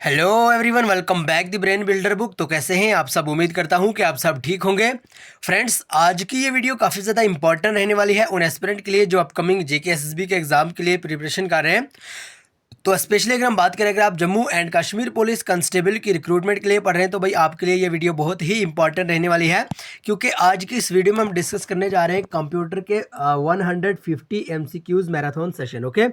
Hello everyone, welcome back the brain builder book. तो कैसे हैं आप सब? उम्मीद करता हूं कि आप सब ठीक होंगे। फ्रेंड्स, आज की ये वीडियो काफ़ी ज़्यादा इंपॉर्टेंट रहने वाली है उन एस्पिरेंट के लिए जो अपकमिंग जेके एसएसबी के एग्ज़ाम के लिए प्रिपरेशन कर रहे हैं। तो स्पेशली अगर हम बात करें, अगर आप Jammu and Kashmir police constable की रिक्रूटमेंट के लिए पढ़ रहे हैं तो भाई आपके लिए ये वीडियो बहुत ही इंपॉर्टेंट रहने वाली है, क्योंकि आज की इस वीडियो में हम डिस्कस करने जा रहे हैं कंप्यूटर के 150 एमसीक्यूज मैराथन सेशन। ओके,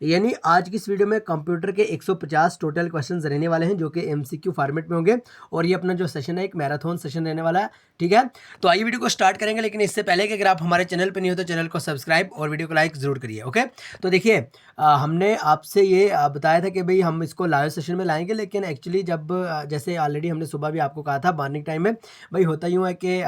यानी आज की इस वीडियो में कंप्यूटर के 150 टोटल क्वेश्चंस रहने वाले हैं जो कि एमसीक्यू फॉर्मेट में होंगे, और ये अपना जो सेशन है एक मैराथन सेशन रहने वाला है। ठीक है, तो आइए वीडियो को स्टार्ट करेंगे, लेकिन इससे पहले कि अगर आप हमारे चैनल पर नहीं हो तो चैनल को सब्सक्राइब और वीडियो को लाइक जरूर करिए। ओके, तो देखिए हमने आपसे ये बताया था कि भाई हम इसको लाइव सेशन में लाएंगे, लेकिन एक्चुअली जब जैसे ऑलरेडी हमने सुबह भी आपको कहा था मॉर्निंग टाइम में, भाई होता यूँ है कि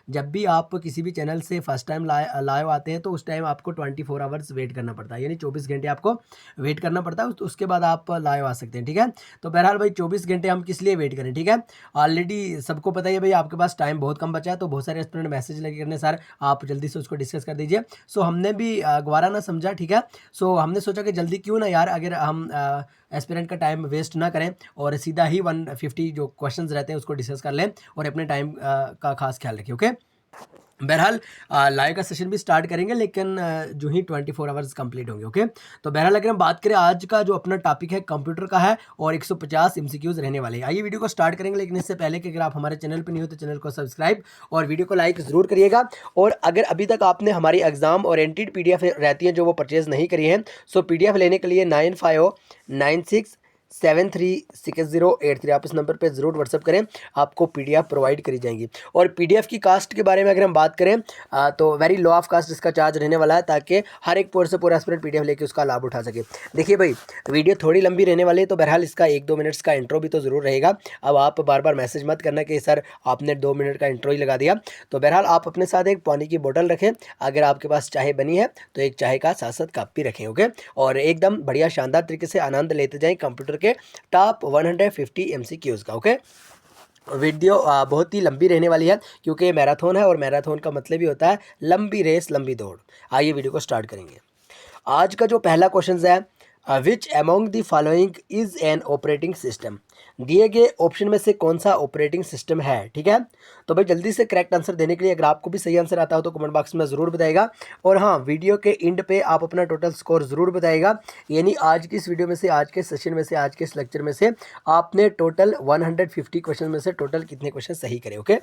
जब भी आप किसी भी चैनल से फर्स्ट टाइम लाइव आते हैं तो उस टाइम आपको 24 आवर्स वेट करना पड़ता है, यानी 24 घंटे आपको वेट करना पड़ता है, उसके बाद आप लाइव आ सकते हैं। ठीक है, तो बहरहाल भाई 24 घंटे हम किस लिए वेट करें? ठीक है, ऑलरेडी सबको पता ही है भाई आपके पास टाइम बहुत कम बचा है, तो बहुत सारे स्टूडेंट मैसेज लगे करने सर आप जल्दी से उसको डिस्कस कर दीजिए। सो हमने भी गवारा ना समझा। ठीक है, सो हमने सोचा कि जल्दी क्यों ना यार, अगर हम एस्पिरेंट का टाइम वेस्ट ना करें और सीधा ही 150 जो क्वेश्चंस रहते हैं उसको डिस्कस कर लें और अपने टाइम का खास ख्याल रखें। ओके, बहरहाल लाइव का सेशन भी स्टार्ट करेंगे, लेकिन जो ही 24 आवर्स कंप्लीट होंगे। ओके, तो बहरहाल अगर हम बात करें आज का जो अपना टॉपिक है कंप्यूटर का है और 150 एमसीक्यूज रहने वाले हैं। आइए वीडियो को स्टार्ट करेंगे, लेकिन इससे पहले कि अगर आप हमारे चैनल पर नहीं हो तो चैनल को सब्सक्राइब और वीडियो को लाइक जरूर करिएगा। और अगर अभी तक आपने हमारी एग्जाम ओरिएंटेड पीडीएफ रहती है जो वो परचेज नहीं करी है, सो पीडीएफ लेने के लिए 9596736083 आप इस नंबर पे ज़रूर व्हाट्सअप करें, आपको पीडीएफ प्रोवाइड करी जाएंगी। और पीडीएफ की कास्ट के बारे में अगर हम बात करें तो वेरी लो ऑफ कास्ट इसका चार्ज रहने वाला है, ताकि हर एक पूरा से पूरा एस्पिरेंट पीडीएफ लेके उसका लाभ उठा सके। देखिए भाई, वीडियो थोड़ी लंबी रहने वाली है, तो बहरहाल इसका 1-2 मिनट्स का इंट्रो भी तो ज़रूर रहेगा। अब आप बार बार मैसेज मत करना कि सर आपने 2 मिनट का इंट्रो ही लगा दिया। तो बहरहाल आप अपने साथ एक पानी की बोतल रखें, अगर आपके पास चाय बनी है तो एक चाय का साथ साथ कप भी रखें। ओके, और एकदम बढ़िया शानदार तरीके से आनंद लेते जाएं कंप्यूटर के टॉप 150 एमसीक्यूज का। ओके, वीडियो बहुत ही लंबी रहने वाली है, क्योंकि ये मैराथन है और मैराथन का मतलब ही होता है लंबी रेस, लंबी दौड़। आइए वीडियो को स्टार्ट करेंगे। आज का जो पहला क्वेश्चन है, which among the following is an operating system. दिए गए ऑप्शन में से कौन सा ऑपरेटिंग सिस्टम है? ठीक है, तो भाई जल्दी से करेक्ट आंसर देने के लिए, अगर आपको भी सही आंसर आता हो तो कमेंट बॉक्स में ज़रूर बताइएगा। और हाँ, वीडियो के एंड पे आप अपना टोटल स्कोर ज़रूर बताइएगा, यानी आज की इस वीडियो में से, आज के सेशन में से, आज के इस लेक्चर में से आपने टोटल 150 क्वेश्चन में से टोटल कितने क्वेश्चन सही करे। Okay,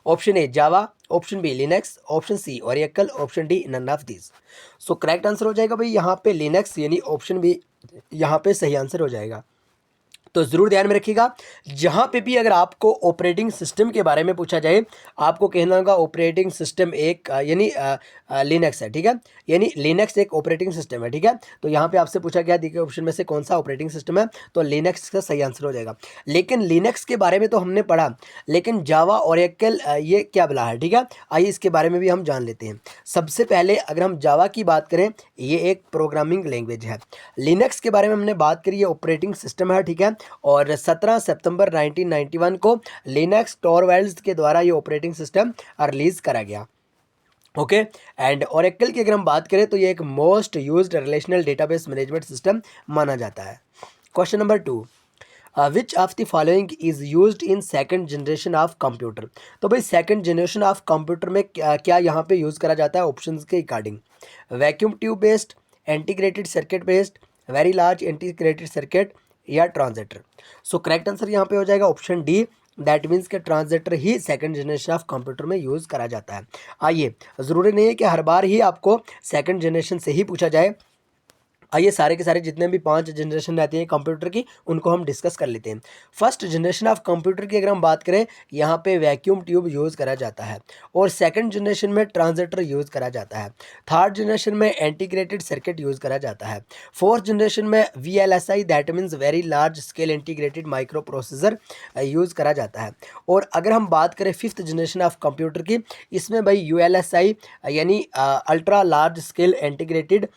option A Java, option B Linux, option C Oracle, option D none of this. So correct answer हो जाएगा भाई यहाँ पे लिनक्स, यानी ऑप्शन बी यहाँ पे सही आंसर हो जाएगा। तो ज़रूर ध्यान में रखिएगा, जहाँ पे भी अगर आपको ऑपरेटिंग सिस्टम के बारे में पूछा जाए, आपको कहना होगा ऑपरेटिंग सिस्टम एक यानी लिनक्स है। ठीक है, यानी लिनक्स एक ऑपरेटिंग सिस्टम है। ठीक है, तो यहाँ पे आपसे पूछा गया देखिए ऑप्शन में से कौन सा ऑपरेटिंग सिस्टम है, तो लिनक्स का सही आंसर हो जाएगा। लेकिन लिनक्स के बारे में तो हमने पढ़ा, लेकिन जावा ओरेकल ये क्या बला है? ठीक है, आइए इसके बारे में भी हम जान लेते हैं। सबसे पहले अगर हम जावा की बात करें, ये एक प्रोग्रामिंग लैंग्वेज है। लिनक्स के बारे में हमने बात करी, ये ऑपरेटिंग सिस्टम है। ठीक है, और 17 सितंबर 1991 को लिनक्स टॉरवेल्ड्स के द्वारा ये ऑपरेटिंग सिस्टम रिलीज करा गया। ओके, एंड ओरेकल की अगर हम बात करें तो ये एक most used relational database management system माना जाता है। Question number 2, which of the following is used in second generation of computer. तो भाई सेकंड जनरेशन ऑफ कंप्यूटर में क्या यहाँ पे यूज़ करा जाता है ऑप्शंस के according? Vacuum tube based, integrated circuit based, very large integrated circuit, या ट्रांजिस्टर। सो करेक्ट आंसर यहाँ पे हो जाएगा ऑप्शन डी, दैट मीन्स कि transistor he second generation of computer में यूज़ करा जाता है। आइए, ज़रूरी नहीं है कि हर बार ही आपको सेकंड जनरेशन से ही पूछा जाए। आइए सारे के सारे जितने भी 5 जनरेशन रहती हैं कंप्यूटर की, उनको हम डिस्कस कर लेते हैं। फर्स्ट जनरेशन ऑफ कंप्यूटर की अगर हम बात करें, यहाँ पे वैक्यूम ट्यूब यूज़ करा जाता है, और सेकंड जनरेशन में ट्रांजिस्टर यूज़ करा जाता है। थर्ड जनरेशन में इंटीग्रेटेड सर्किट यूज़ करा जाता है। फोर्थ जनरेशन में VLSI, that means very large scale integrated micro processor use करा जाता है। और अगर हम बात करें फिफ्थ जनरेशन ऑफ कंप्यूटर की, इसमें भाई ULSI यानी अल्ट्रा लार्ज स्केल इंटीग्रेटेड,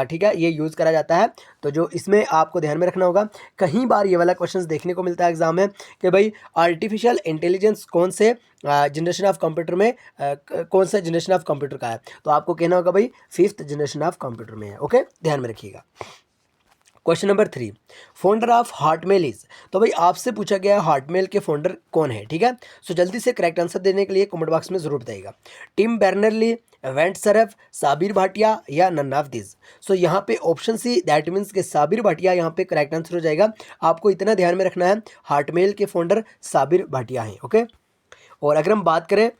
ठीक है, ये यूज़ करा जाता है। तो जो इसमें आपको ध्यान में रखना होगा, कहीं बार ये वाला क्वेश्चन देखने को मिलता है एग्जाम में कि भाई आर्टिफिशियल इंटेलिजेंस कौन से जनरेशन ऑफ कंप्यूटर में कौन सा जनरेशन ऑफ कंप्यूटर का है, तो आपको कहना होगा भाई फिफ्थ जनरेशन ऑफ कंप्यूटर में है। ओके, ध्यान में रखिएगा। Question number 3, founder of Hotmail is. तो भाई आपसे पूछा गया है हॉटमेल के फाउंडर कौन है, ठीक है। सो जल्दी से करेक्ट आंसर देने के लिए कमेंट बॉक्स में जरूर बताइएगा। Tim Berners Lee, Vint Cerf, Sabeer Bhatia या नन ऑफ दिस। सो यहाँ पे ऑप्शन सी दैट मीन्स के साबिर भाटिया यहाँ पे करेक्ट आंसर हो जाएगा। आपको इतना ध्यान में रखना है, हॉटमेल के फाउंडर साबिर भाटिया हैं, ओके। और अगर हम बात करें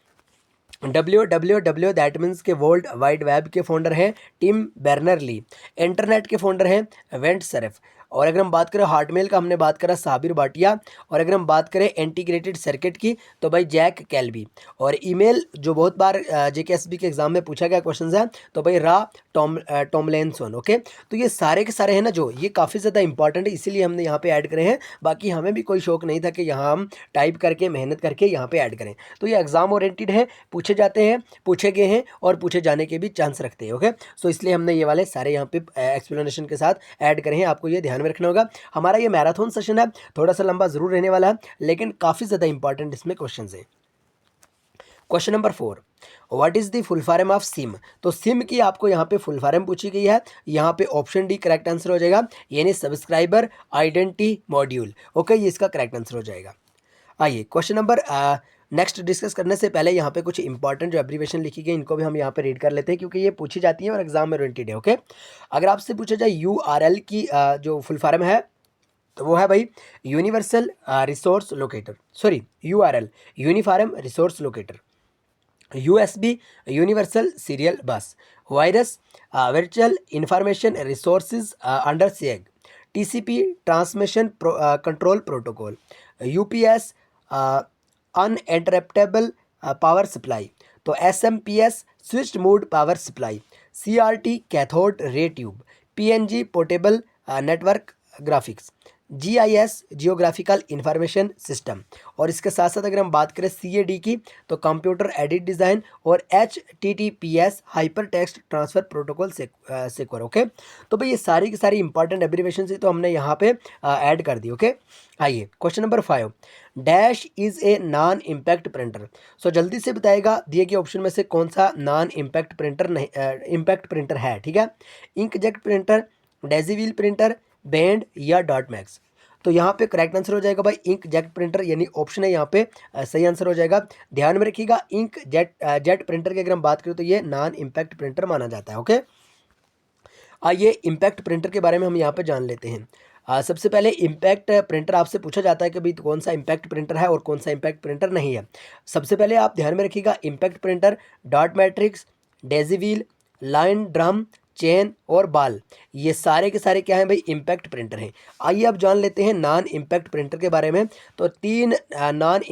दैट मीन्स के वर्ल्ड वाइड वेब के फाउंडर हैं टिम बर्नर्ली। इंटरनेट के फाउंडर हैं वेंट सरफ। और अगर हम बात करें हॉटमेल का, हमने बात करा साबिर भाटिया। और अगर हम बात करें इंटीग्रेटेड सर्किट की, तो भाई जैक कैल्बी। और ईमेल जो बहुत बार जेकेएसबी के एग्जाम में पूछा गया क्वेश्चन है, तो भाई रा टॉमलिंसन, ओके। तो ये सारे के सारे हैं ना जो, ये काफ़ी ज़्यादा इंपॉर्टेंट है, इसीलिए हमने यहाँ पे ऐड करे हैं। बाकी हमें भी कोई शौक नहीं था कि यहाँ हम टाइप करके मेहनत करके यहाँ पे ऐड करें। तो ये एग्जाम ओरिएंटेड है, पूछे जाते हैं, पूछे गए हैं और पूछे जाने के भी चांस रखते हैं, ओके। सो इसलिए हमने ये वाले सारे यहाँ पे एक्सप्लेनेशन के साथ ऐड करे हैं। आपको ये ध्यान में रखना होगा। हमारा ये मैराथन सेशन है, थोड़ा सा लंबा जरूर रहने वाला है, लेकिन काफ़ी ज़्यादा इंपॉर्टेंट इसमें क्वेश्चन है। Question number 4, what is the full form of SIM. तो सिम की आपको यहाँ पे फुल फॉर्म पूछी गई है। यहाँ पे ऑप्शन डी करेक्ट आंसर हो जाएगा, यानी सब्सक्राइबर आइडेंटिटी मॉड्यूल, ओके। ये इसका करेक्ट आंसर हो जाएगा। आइए क्वेश्चन नंबर नेक्स्ट डिस्कस करने से पहले यहाँ पे कुछ इंपॉर्टेंट जो एब्रीवेशन लिखी गई, इनको भी हम यहाँ पे रीड कर लेते हैं, क्योंकि ये पूछी जाती है और एग्जाम में ओरिएंटेड है, ओके। अगर आपसे पूछा जाए यूआरएल की जो फुल फॉर्म है, तो वो है भाई universal resource locator, sorry URL uniform resource locator. USB universal serial bus. Virus virtual information resources under seize. TCP transmission control protocol. UPS uninterruptible power supply. तो SMPS switched mode power supply. CRT cathode ray tube. PNG portable network graphics. GIS geographical information system. और इसके साथ साथ अगर हम बात करें CAD की, तो कंप्यूटर एडिट डिज़ाइन। और HTTPS hyper text transfer protocol secure, okay. तो भाई ये सारी की सारी इंपॉर्टेंट एब्रीवेशन से तो हमने यहाँ पे ऐड कर दी, ओके। आइए question number 5, dash is a non impact printer. So जल्दी से बताएगा दिए गए ऑप्शन में से कौन सा नॉन इम्पैक्ट प्रिंटर नहीं इम्पैक्ट प्रिंटर है, ठीक है। इंकजेट प्रिंटर, डेजीवील प्रिंटर, बैंड या डॉट मैक्स। तो यहाँ पे करेक्ट आंसर हो जाएगा भाई इंक जेट प्रिंटर, यानी ऑप्शन है यहाँ पे सही आंसर हो जाएगा। ध्यान में रखिएगा, इंक जेट प्रिंटर की अगर हम बात करें तो ये नॉन इम्पैक्ट प्रिंटर माना जाता है, ओके। आइए इम्पैक्ट प्रिंटर के बारे में हम यहाँ पे जान लेते हैं। सबसे पहले इम्पैक्ट प्रिंटर आपसे पूछा जाता है कि भाई कौन सा इम्पैक्ट प्रिंटर है और कौन सा इम्पैक्ट प्रिंटर नहीं है। सबसे पहले आप ध्यान में रखिएगा, impact printer dot matrix, daisy wheel, line drum, chain और बाल, ये सारे के सारे क्या हैं भाई, इम्पैक्ट प्रिंटर हैं। आइए अब जान लेते हैं नॉन इम्पैक्ट प्रिंटर के बारे में। तो 3 नॉन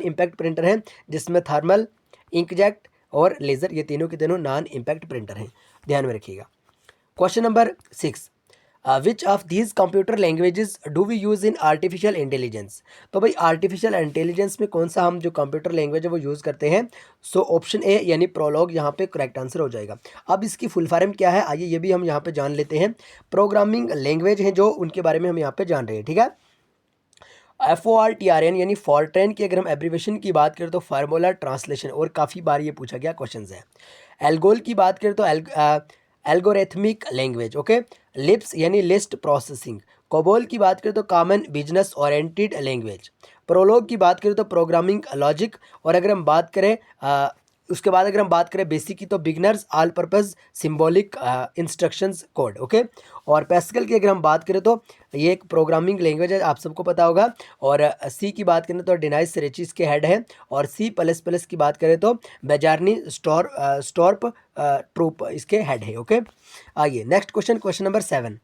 इम्पैक्ट प्रिंटर हैं, जिसमें थर्मल, इंकजेट और लेज़र, ये तीनों के तीनों नॉन इम्पैक्ट प्रिंटर हैं, ध्यान में रखिएगा। Question number 6, which of these computer languages do we use in artificial intelligence. तो भाई आर्टिफिशियल इंटेलिजेंस में कौन सा हम जो कंप्यूटर लैंग्वेज है वो यूज़ करते हैं। सो ऑप्शन ए यानी प्रोलॉग यहाँ पे करेक्ट आंसर हो जाएगा। अब इसकी फुल फॉर्म क्या है, आइए ये भी हम यहाँ पे जान लेते हैं। प्रोग्रामिंग लैंग्वेज हैं जो, उनके बारे में हम यहाँ पे जान रहे हैं, ठीक है। FORTRN यानी फॉर्ट्रेन की अगर हम एब्रीवेशन की बात करें तो फार्मूला ट्रांसलेशन, और काफ़ी बार ये पूछा गया क्वेश्चन है। एल्गोल की बात करें तो एल्गोरिथमिक लैंग्वेज, ओके। लिप्स यानी लिस्ट प्रोसेसिंग। कोबोल की बात करें तो common business oriented language. Prolog की बात करें तो प्रोग्रामिंग लॉजिक। और अगर हम बात करें उसके बाद अगर हम बात करें बेसिक की, तो beginners all purpose symbolic instructions code, okay. और पैस्कल की अगर हम बात करें तो ये एक प्रोग्रामिंग लैंग्वेज है, आप सबको पता होगा। और सी की बात करें तो डिनाइस सेरेची इसके हेड है। और C++ की बात करें तो बेजारनी स्टॉर्प ट्रूप इसके हेड है, ओके। आइए next question, question number 7,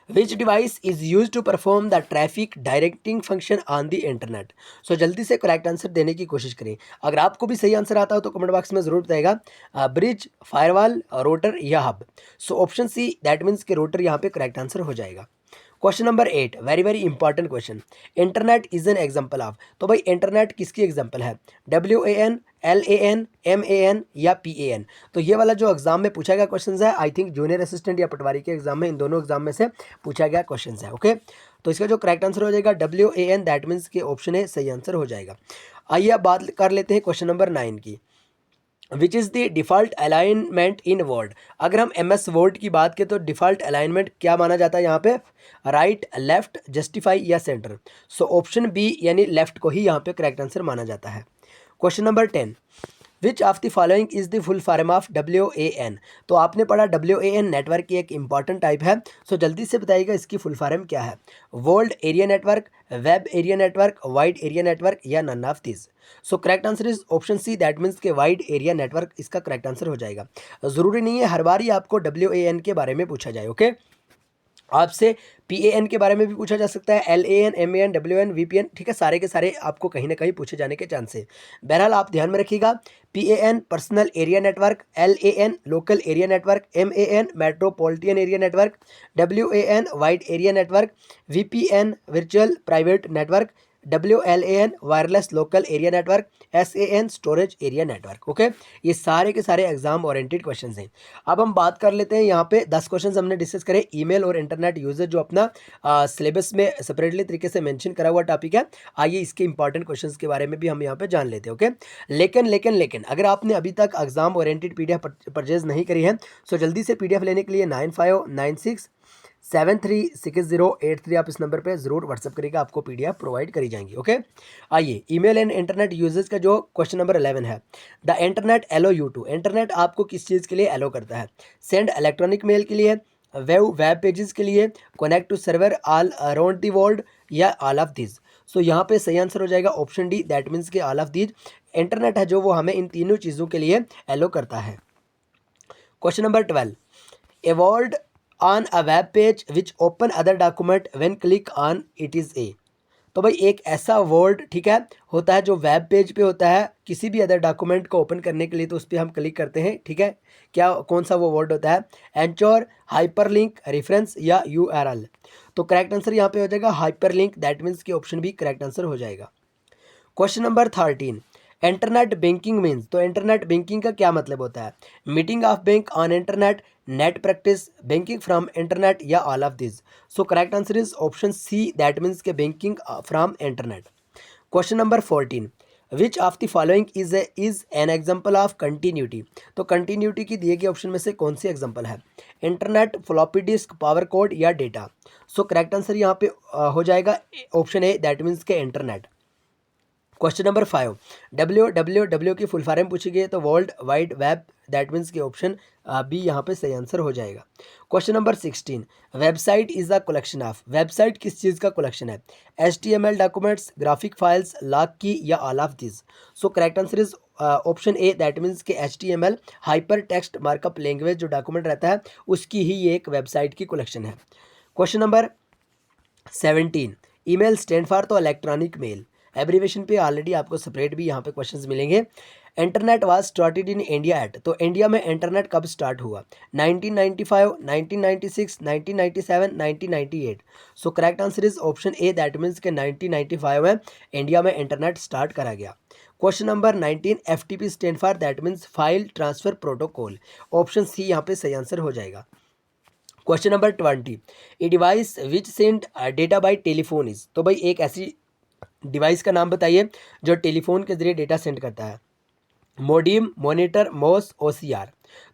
which device is use to perform the traffic directing function on the internet. So जल्दी से करेक्ट आंसर देने की कोशिश करें। अगर आपको भी सही आंसर आता हो तो कमेंट बॉक्स में जरूर बताएगा। ब्रिज, फायरवॉल, रोटर या hub. So option C that means के रोटर यहाँ पे करेक्ट आंसर हो जाएगा। Question number 8, very very important question, internet is an example of. तो भाई इंटरनेट किसकी एग्जाम्पल है, WAN, LAN, MAN या PAN। तो ये वाला जो एग्जाम में पूछा गया क्वेश्चन है, आई थिंक जूनियर असिस्टेंट या पटवारी के एग्जाम में, इन दोनों एग्जाम में से पूछा गया क्वेश्चन है, ओके। तो इसका जो करेक्ट आंसर हो जाएगा WAN, दैट मीन्स के ऑप्शन है सही आंसर हो जाएगा। आइए अब बात कर लेते हैं क्वेश्चन नंबर 9 की। Which is the default alignment in word. अगर हम MS वर्ड की बात करें तो डिफ़ॉल्ट अलाइनमेंट क्या माना जाता है यहाँ पे, राइट, लेफ्ट, जस्टिफाई या सेंटर। सो ऑप्शन बी यानी लेफ्ट को ही यहाँ पे करेक्ट आंसर माना जाता है। Question number 10, which of the following is the full form of WAN। तो आपने पढ़ा WAN नेटवर्क की एक इंपॉर्टेंट टाइप है। सो जल्दी से बताइएगा इसकी फुल फॉर्म क्या है। World area network, web area network, wide area network या none of this. So correct answer is option C, that means के वाइड एरिया नेटवर्क इसका करेक्ट आंसर हो जाएगा। ज़रूरी नहीं है हर बार ही आपको WAN के बारे में पूछा जाए। ओके, आपसे PAN के बारे में भी पूछा जा सकता है, LAN, MAN, WN, VPN, ठीक है, सारे के सारे आपको कहीं ना कहीं पूछे जाने के चांस है। बहरहाल आप ध्यान में रखिएगा, PAN personal area network, LAN local area network, MAN metropolitan area network, WAN wide area network, VPN virtual private network, WLAN wireless local area network, SAN storage area network. Okay, ये सारे के सारे एग्जाम ओरिएंटेड क्वेश्चन हैं। अब हम बात कर लेते हैं, यहाँ पे 10 क्वेश्चन हमने डिस्कस करे। ईमेल और इंटरनेट यूजेज जो अपना सिलेबस में सेपरेटली तरीके से मेंशन करा हुआ टॉपिक है। आइए इसके इंपॉर्टेंट क्वेश्चंस के बारे में भी हम यहाँ पे जान लेते हैं। ओके, लेकिन अगर आपने अभी तक एग्जाम ओरिएंटेड PDF परचेज नहीं करी है, सो जल्दी से PDF लेने के लिए 9596736083 आप इस नंबर पे ज़रूर व्हाट्सअप करिएगा, आपको PDF प्रोवाइड करी जाएंगी। ओके, आइए ईमेल एंड इंटरनेट यूजेज का जो क्वेश्चन नंबर 11 है, the internet allow you to. Internet आपको किस चीज़ के लिए एलो करता है? सेंड इलेक्ट्रॉनिक मेल के लिए, वेब पेजेस के लिए, connect to server all around the world या ऑल ऑफ दिस। सो यहाँ पे सही आंसर हो जाएगा ऑप्शन डी, दैट मीन्स के ऑल ऑफ दिस। इंटरनेट है जो वो हमें इन तीनों चीज़ों के लिए एलो करता है। Question number 12, a word on a web page which open other document when click on it is a. तो भाई एक ऐसा वर्ड, ठीक है, होता है जो वेब पेज पे होता है किसी भी अदर डॉक्यूमेंट को ओपन करने के लिए, तो उस पर हम क्लिक करते हैं, ठीक है। क्या, कौन सा वो वर्ड होता है? एंचोर, हाइपरलिंक, रेफरेंस या URL। तो करेक्ट आंसर यहाँ पे हो जाएगा हाइपरलिंक, दैट मीन्स की ऑप्शन भी करेक्ट आंसर हो जाएगा। Question number 13, internet banking means. तो इंटरनेट बैंकिंग का क्या मतलब होता है? Meeting of bank on internet, net practice, banking from internet या all of this. So correct answer is option C, that means के banking from internet. Question number 14, which of the following is an example of continuity. तो continuity की दिए गए option में से कौन सी example है? Internet, floppy disk, power code या डेटा। सो करेक्ट आंसर यहाँ पे हो जाएगा ऑप्शन ए, दैट मीन्स के इंटरनेट। क्वेश्चन नंबर 5, WWW की फुल फॉर्म पूछी गई है, तो world wide web, that means के ऑप्शन बी यहाँ पे सही आंसर हो जाएगा। Question number 16, website is a collection of. Website किस चीज़ का कलेक्शन है? HTML documents, graphic files, log की या all of this. So correct answer is option A, that means के HTML hyper text markup language जो document रहता है उसकी ही ये एक वेबसाइट की कलेक्शन है। Question number 17, email stand for, तो इलेक्ट्रॉनिक मेल। एब्रीवेशन पे ऑलरेडी आपको सेपरेट भी यहाँ पे क्वेश्चंस मिलेंगे। Internet was started in India at. तो इंडिया में इंटरनेट कब स्टार्ट हुआ? 1995, 1996, 1997, 1998। So correct answer is option A, that means के 1995 में इंडिया में इंटरनेट स्टार्ट करा गया। Question number 19, FTP stand for, that means file transfer protocol. Option C यहाँ पे सही आंसर हो जाएगा। Question number 20, a device which send data bye telephone is. तो भाई एक ऐसी डिवाइस का नाम बताइए जो टेलीफोन के जरिए डेटा सेंड करता है। मोडियम, मॉनिटर, मॉस, OCR।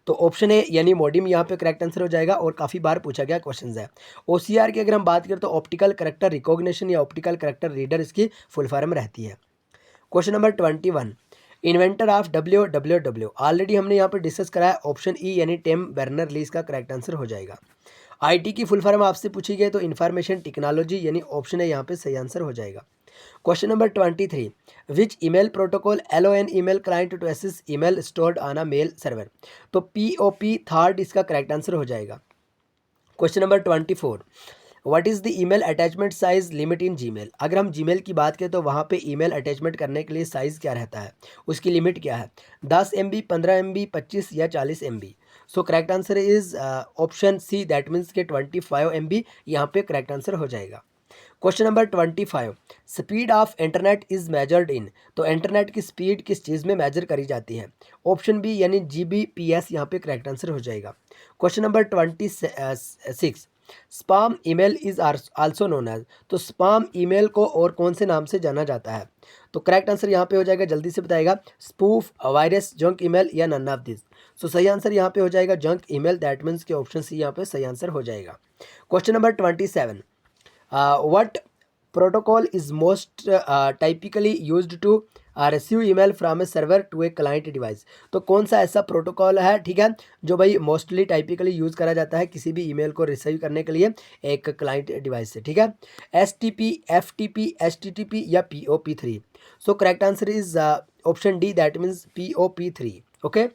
तो ऑप्शन ए यानी मोडियम यहाँ पे करेक्ट आंसर हो जाएगा और काफ़ी बार पूछा गया क्वेश्चन है। OCR की अगर हम बात करें तो ऑप्टिकल करेक्टर रिकॉग्निशन या ऑप्टिकल करेक्टर रीडर इसकी फुल फॉर्म रहती है। Question number 21, inventor of WWW। Already हमने यहाँ पर डिस्कस करा है, ऑप्शन ई यानी टिम बर्नर ली इसका करेक्ट आंसर हो जाएगा। IT की फुल फॉर्म आपसे पूछी गई तो इंफॉर्मेशन टेक्नोलॉजी यानी ऑप्शन है यहाँ पे सही आंसर हो जाएगा। Question number 23, which email protocol allow an email client to access email stored on a mail server. तो POP थर्ड इसका करेक्ट आंसर हो जाएगा। Question number 24, what is the email attachment size limit in Gmail. अगर हम Gmail की बात करें तो वहाँ पे ईमेल अटैचमेंट करने के लिए साइज़ क्या रहता है, उसकी लिमिट क्या है? 10 MB, 15 MB, 25 या 40 MB। So correct answer is option C, that means के 25 MB यहाँ पे करेक्ट आंसर हो जाएगा। Question number 25, speed of internet is measured in. तो इंटरनेट की स्पीड किस चीज़ में मेजर करी जाती है? ऑप्शन बी यानी GBps यहाँ पे करेक्ट आंसर हो जाएगा। Question number 26, spam email is also known as, तो स्पाम ईमेल को और कौन से नाम से जाना जाता है? तो करेक्ट आंसर यहाँ पे हो जाएगा, जल्दी से बताएगा, स्पूफ, वायरस, जंक ईमेल या नन ऑफ दिस। सो सही आंसर यहाँ पे हो जाएगा जंक ईमेल, दैट मीन्स के ऑप्शन सी यहाँ पे सही आंसर हो जाएगा। Question number 27, what protocol is most typically used to receive email from a server to a client device. तो कौन सा ऐसा प्रोटोकॉल है, ठीक है, जो भाई मोस्टली टाइपिकली यूज़ करा जाता है किसी भी ईमेल को रिसीव करने के लिए एक क्लाइंट डिवाइस से, ठीक है? STP, FTP, HTTP या POP3। So correct answer is option D, that means POP3। Okay,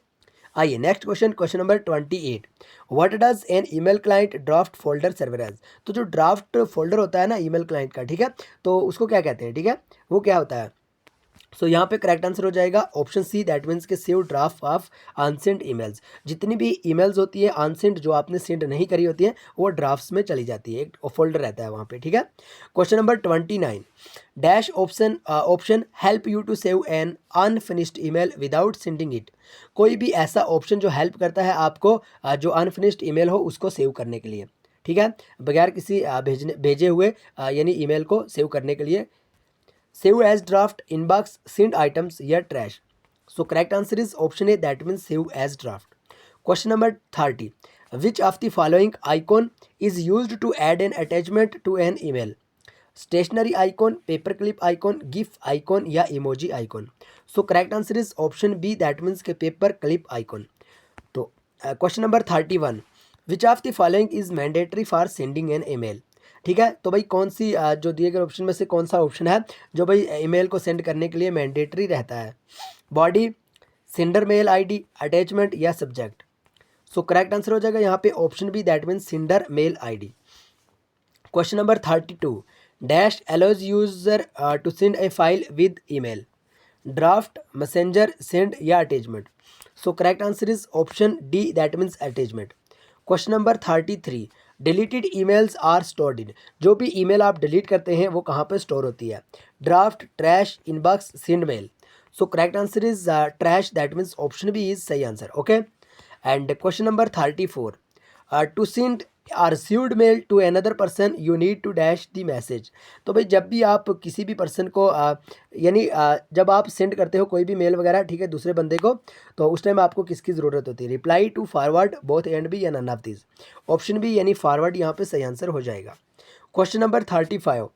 आइए next question, question number 28, what does an email client draft folder server as. तो जो ड्राफ्ट फोल्डर होता है ना ईमेल क्लाइंट का, ठीक है, तो उसको क्या कहते हैं, ठीक है, वो क्या होता है? सो यहाँ पे करेक्ट आंसर हो जाएगा ऑप्शन सी, दैट मीन्स के save draft of unsent emails. जितनी भी ईमेल्स होती है अनसेंड, जो आपने सेंड नहीं करी होती है, वो ड्राफ्ट्स में चली जाती है, एक फोल्डर रहता है वहाँ पे, ठीक है? Question number 29, dash option help you to save an unfinished email without sending it. कोई भी ऐसा ऑप्शन जो हेल्प करता है आपको जो अनफिनिश्ड ईमेल हो उसको सेव करने के लिए, ठीक है, बगैर किसी भेजे हुए यानी ईमेल को सेव करने के लिए। Save as draft, inbox, send items या trash. So correct answer is option A, that means save as draft. Question number 30, which of the following icon is used to add an attachment to an email? Stationery icon, paper clip icon, GIF icon या emoji icon. So correct answer is option B, that means के paper clip icon. तो question number 31, which of the following is mandatory for sending an email? ठीक है, तो भाई कौन सी जो दिए गए ऑप्शन में से कौन सा ऑप्शन है जो भाई ईमेल को सेंड करने के लिए मैंडेटरी रहता है? Body, sender mail ID, attachment या सब्जेक्ट। सो करेक्ट आंसर हो जाएगा यहाँ पे option B, that means sender mail ID. Question number 32, dash allows user to send a file with email? Draft, messenger, send या attachment. So correct answer is option D, that means attachment. Question number 33, deleted emails are stored in. जो भी email आप delete करते हैं वो कहाँ पर store होती है? Draft, trash, inbox, send mail. So correct answer is trash, that means option B is सही answer. Okay, and question number 34, to send or received mail to another person you need to dash the message. तो भाई जब भी आप किसी भी person को यानी जब आप सेंड करते हो कोई भी मेल वगैरह, ठीक है, दूसरे बंदे को, तो उस टाइम आपको किसकी ज़रूरत होती है? Reply to, forward, both and B या none of this. Option B यानी फॉरवर्ड यहाँ पे सही आंसर हो जाएगा। Question number 35,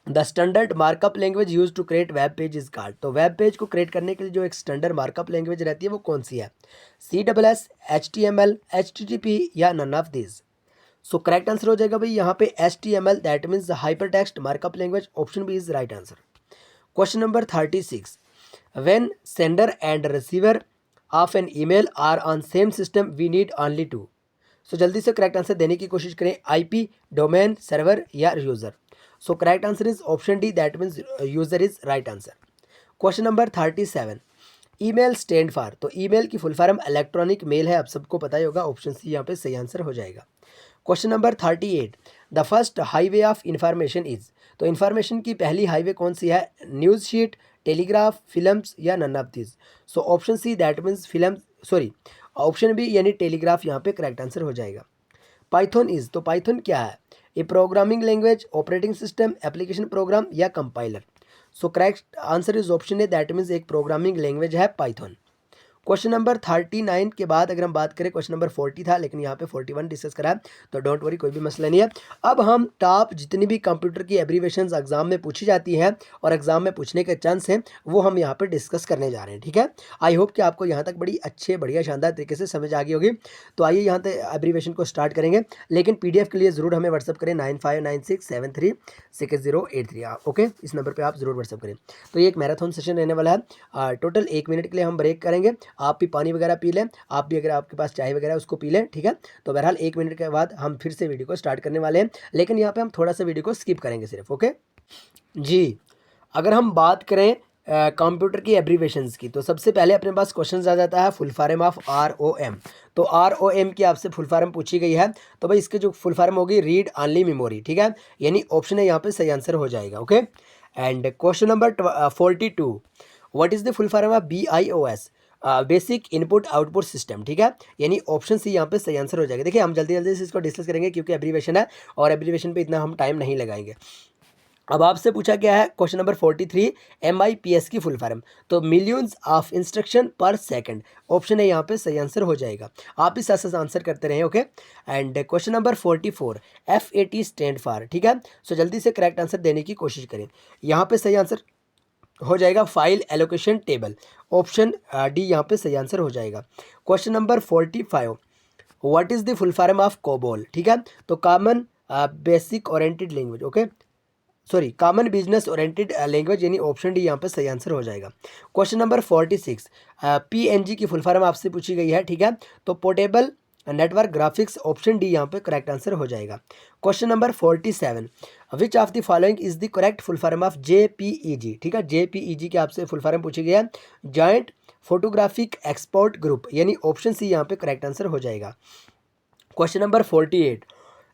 the standard markup language use to create web page is called. तो वेब पेज को क्रिएट करने के लिए जो एक स्टैंडर्ड मार्कअप लैंग्वेज रहती है वो कौन सी है? CSS, HTML, HTTP या none of this. So correct answer हो जाएगा भाई यहाँ पे HTML, that means hyper text markup language. Option B is right answer. Question number 36, when sender and receiver of an email are on same system we need only to. So जल्दी से correct answer देने की कोशिश करें, IP, domain, server या user. So correct answer is option D, that means user is right answer. Question number 37, email stand for. तो email की full form electronic mail है, आप सबको पता ही होगा। ऑप्शन सी यहाँ पे सही आंसर हो जाएगा। Question number 38, the first highway of information is. तो इन्फॉर्मेशन की पहली हाईवे कौन सी है? न्यूज़ शीट, टेलीग्राफ, फिल्म्स या none of this. So option C, that means film, sorry, option B यानी टेलीग्राफ यहाँ पे करेक्ट आंसर हो जाएगा। पाइथन इज, तो पाइथन क्या है? A programming language, operating system, application program या compiler. So correct answer is option A, that means एक प्रोग्रामिंग लैंग्वेज है पाइथन। क्वेश्चन नंबर 39 के बाद अगर हम बात करें, क्वेश्चन नंबर 40 था लेकिन यहाँ पे 41 डिस्कस करा है, तो डोंट वरी, कोई भी मसला नहीं है। अब हम टॉप जितनी भी कंप्यूटर की एब्रीवेशंस एग्जाम में पूछी जाती हैं और एग्जाम में पूछने के चांस हैं वो हम यहाँ पे डिस्कस करने जा रहे हैं, ठीक है। आई होप कि आपको यहाँ तक बड़ी अच्छे बढ़िया शानदार तरीके से समझ आ गई होगी। तो आइए यहाँ से एब्रीवेशन को स्टार्ट करेंगे, लेकिन PDF के लिए ज़रूर हमें व्हाट्सअप करें 9596736083। ओके, इस नंबर पर आप ज़रूर व्हाट्सअप करें। तो ये एक मैराथन सेशन रहने वाला है, टोटल 1 मिनट के लिए हम ब्रेक करेंगे। आप भी पानी वगैरह पी लें, आप भी अगर आपके पास चाय वगैरह उसको पी लें, ठीक है। तो बहरहाल 1 मिनट के बाद हम फिर से वीडियो को स्टार्ट करने वाले हैं, लेकिन यहाँ पे हम थोड़ा सा वीडियो को स्किप करेंगे सिर्फ। ओके जी, अगर हम बात करें कंप्यूटर की एब्रीवेशंस की, तो सबसे पहले अपने पास क्वेश्चन आ जाता है फुल फॉर्म ऑफ ROM। तो ROM की आपसे फुल फॉर्म पूछी गई है, तो भाई इसके जो फुल फॉर्म होगी रीड ऑनली मेमोरी, ठीक है, यानी ऑप्शन है यहाँ पे सही आंसर हो जाएगा। Okay, and question number 42, what is the full form of BIOS? Basic input output system, ठीक है, यानी ऑप्शन सी यहाँ पे सही आंसर हो जाएगा। देखिए हम जल्दी जल्दी से इसको डिस्कस करेंगे क्योंकि एब्रीवेशन है और एब्रीवेशन पे इतना हम टाइम नहीं लगाएंगे। अब आपसे पूछा गया है क्वेश्चन नंबर 43, MIPS की फुल फॉर्म, तो मिलियंस ऑफ इंस्ट्रक्शन पर सेकंड, ऑप्शन है यहाँ पे सही आंसर हो जाएगा। आप इस साथ साथ आंसर करते रहें, okay. And question number 44, FAT stand for, ठीक है। सो जल्दी से करेक्ट आंसर देने की कोशिश करें। यहाँ पे सही आंसर हो जाएगा file allocation table, option D यहाँ पे सही आंसर हो जाएगा। Question number 45, what is the full form of COBOL, ठीक है, तो common basic oriented language, okay, sorry common business oriented language, यानी ऑप्शन डी यहाँ पे सही आंसर हो जाएगा। क्वेश्चन नंबर 46, PNG की फुल फॉर्म आपसे पूछी गई है, ठीक है, तो portable network graphics, option D यहाँ पे करेक्ट आंसर हो जाएगा। Question number 47, which of the following is the correct full form of JPEG, ठीक है, JPEG की आपसे फुल फॉर्म पूछी गई है, जॉइंट फोटोग्राफिक एक्सपोर्ट ग्रुप, यानी ऑप्शन सी यहाँ पे करेक्ट आंसर हो जाएगा। Question number 48,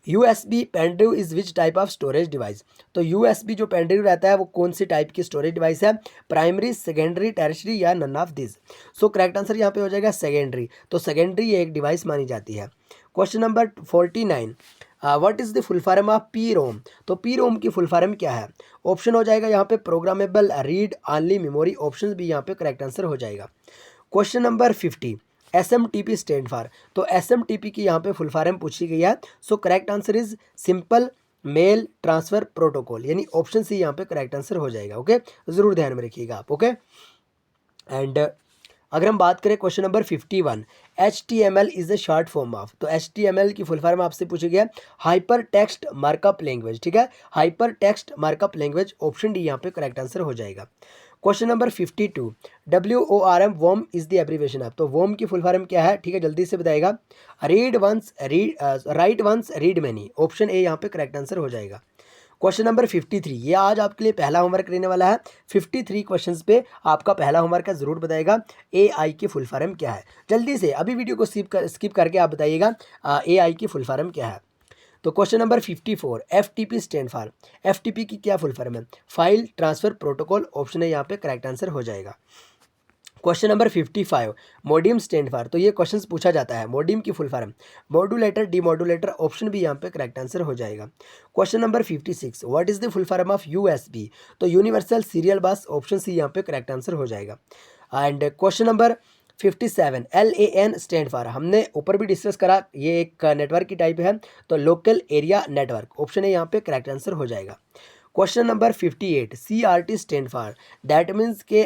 USB pen drive is which type of storage device, तो USB जो पेन ड्राइव रहता है वो कौन सी टाइप की स्टोरेज डिवाइस है, प्राइमरी, सेकेंडरी, टेरिशरी या none of this. So correct answer यहाँ पे हो जाएगा सेकेंडरी, तो सेकेंडरी ये एक डिवाइस मानी जाती है। Question number 49, what is the full form of PROM, तो PROM की फुल फॉर्म क्या है, ऑप्शन हो जाएगा यहाँ पे programmable read only memory, option भी यहाँ पे करेक्ट आंसर हो जाएगा। Question number 50, SMTP stand for, तो SMTP की यहाँ पे फुल फॉर्म पूछी गई है। So correct answer is simple mail transfer protocol, यानी ऑप्शन सी यहाँ पे करेक्ट आंसर हो जाएगा, ओके, ज़रूर ध्यान में रखिएगा आप, ओके। एंड अगर हम बात करें question number 51, HTML is the short form of, तो HTML की फुल फॉर्म आपसे पूछी गया हाइपर टेक्स्ट मार्कअप लैंग्वेज, ठीक है, hyper text markup language, option D यहाँ पे करेक्ट आंसर हो जाएगा। क्वेश्चन नंबर 52, WORM वॉम इज़ द एब्रीवेशन ऑफ, तो वॉम की फुल फॉर्म क्या है, ठीक है, जल्दी से बताएगा। Read once read write once read many, option A यहाँ पे करेक्ट आंसर हो जाएगा। क्वेश्चन नंबर 53, ये आज आपके लिए पहला होमवर्क रहने वाला है। 53 क्वेश्चंस पे आपका पहला होमवर्क है, ज़रूर बताइएगा AI की फुल फॉर्म क्या है। जल्दी से अभी वीडियो को स्किप करके आप बताइएगा AI की फुल फॉर्म क्या है। तो question number 54, FTP stand for, FTP की क्या फुल फॉर्म है, फाइल ट्रांसफ़र प्रोटोकॉल, ऑप्शन है यहाँ पे करेक्ट आंसर हो जाएगा। Question number 55, modem stand for, तो ये क्वेश्चंस पूछा जाता है, मोडियम की full form modulator, demodulator, option भी यहाँ पे करेक्ट आंसर हो जाएगा। Question number 56, what is the full form of USB, तो universal serial bus, option C यहाँ पे करेक्ट आंसर हो जाएगा। And question number 57, LAN stand for, हमने ऊपर भी डिस्कस करा, ये एक नेटवर्क की टाइप है, तो लोकल एरिया नेटवर्क, ऑप्शन है यहाँ पे करेक्ट आंसर हो जाएगा। Question number 58, CRT stand for, that means के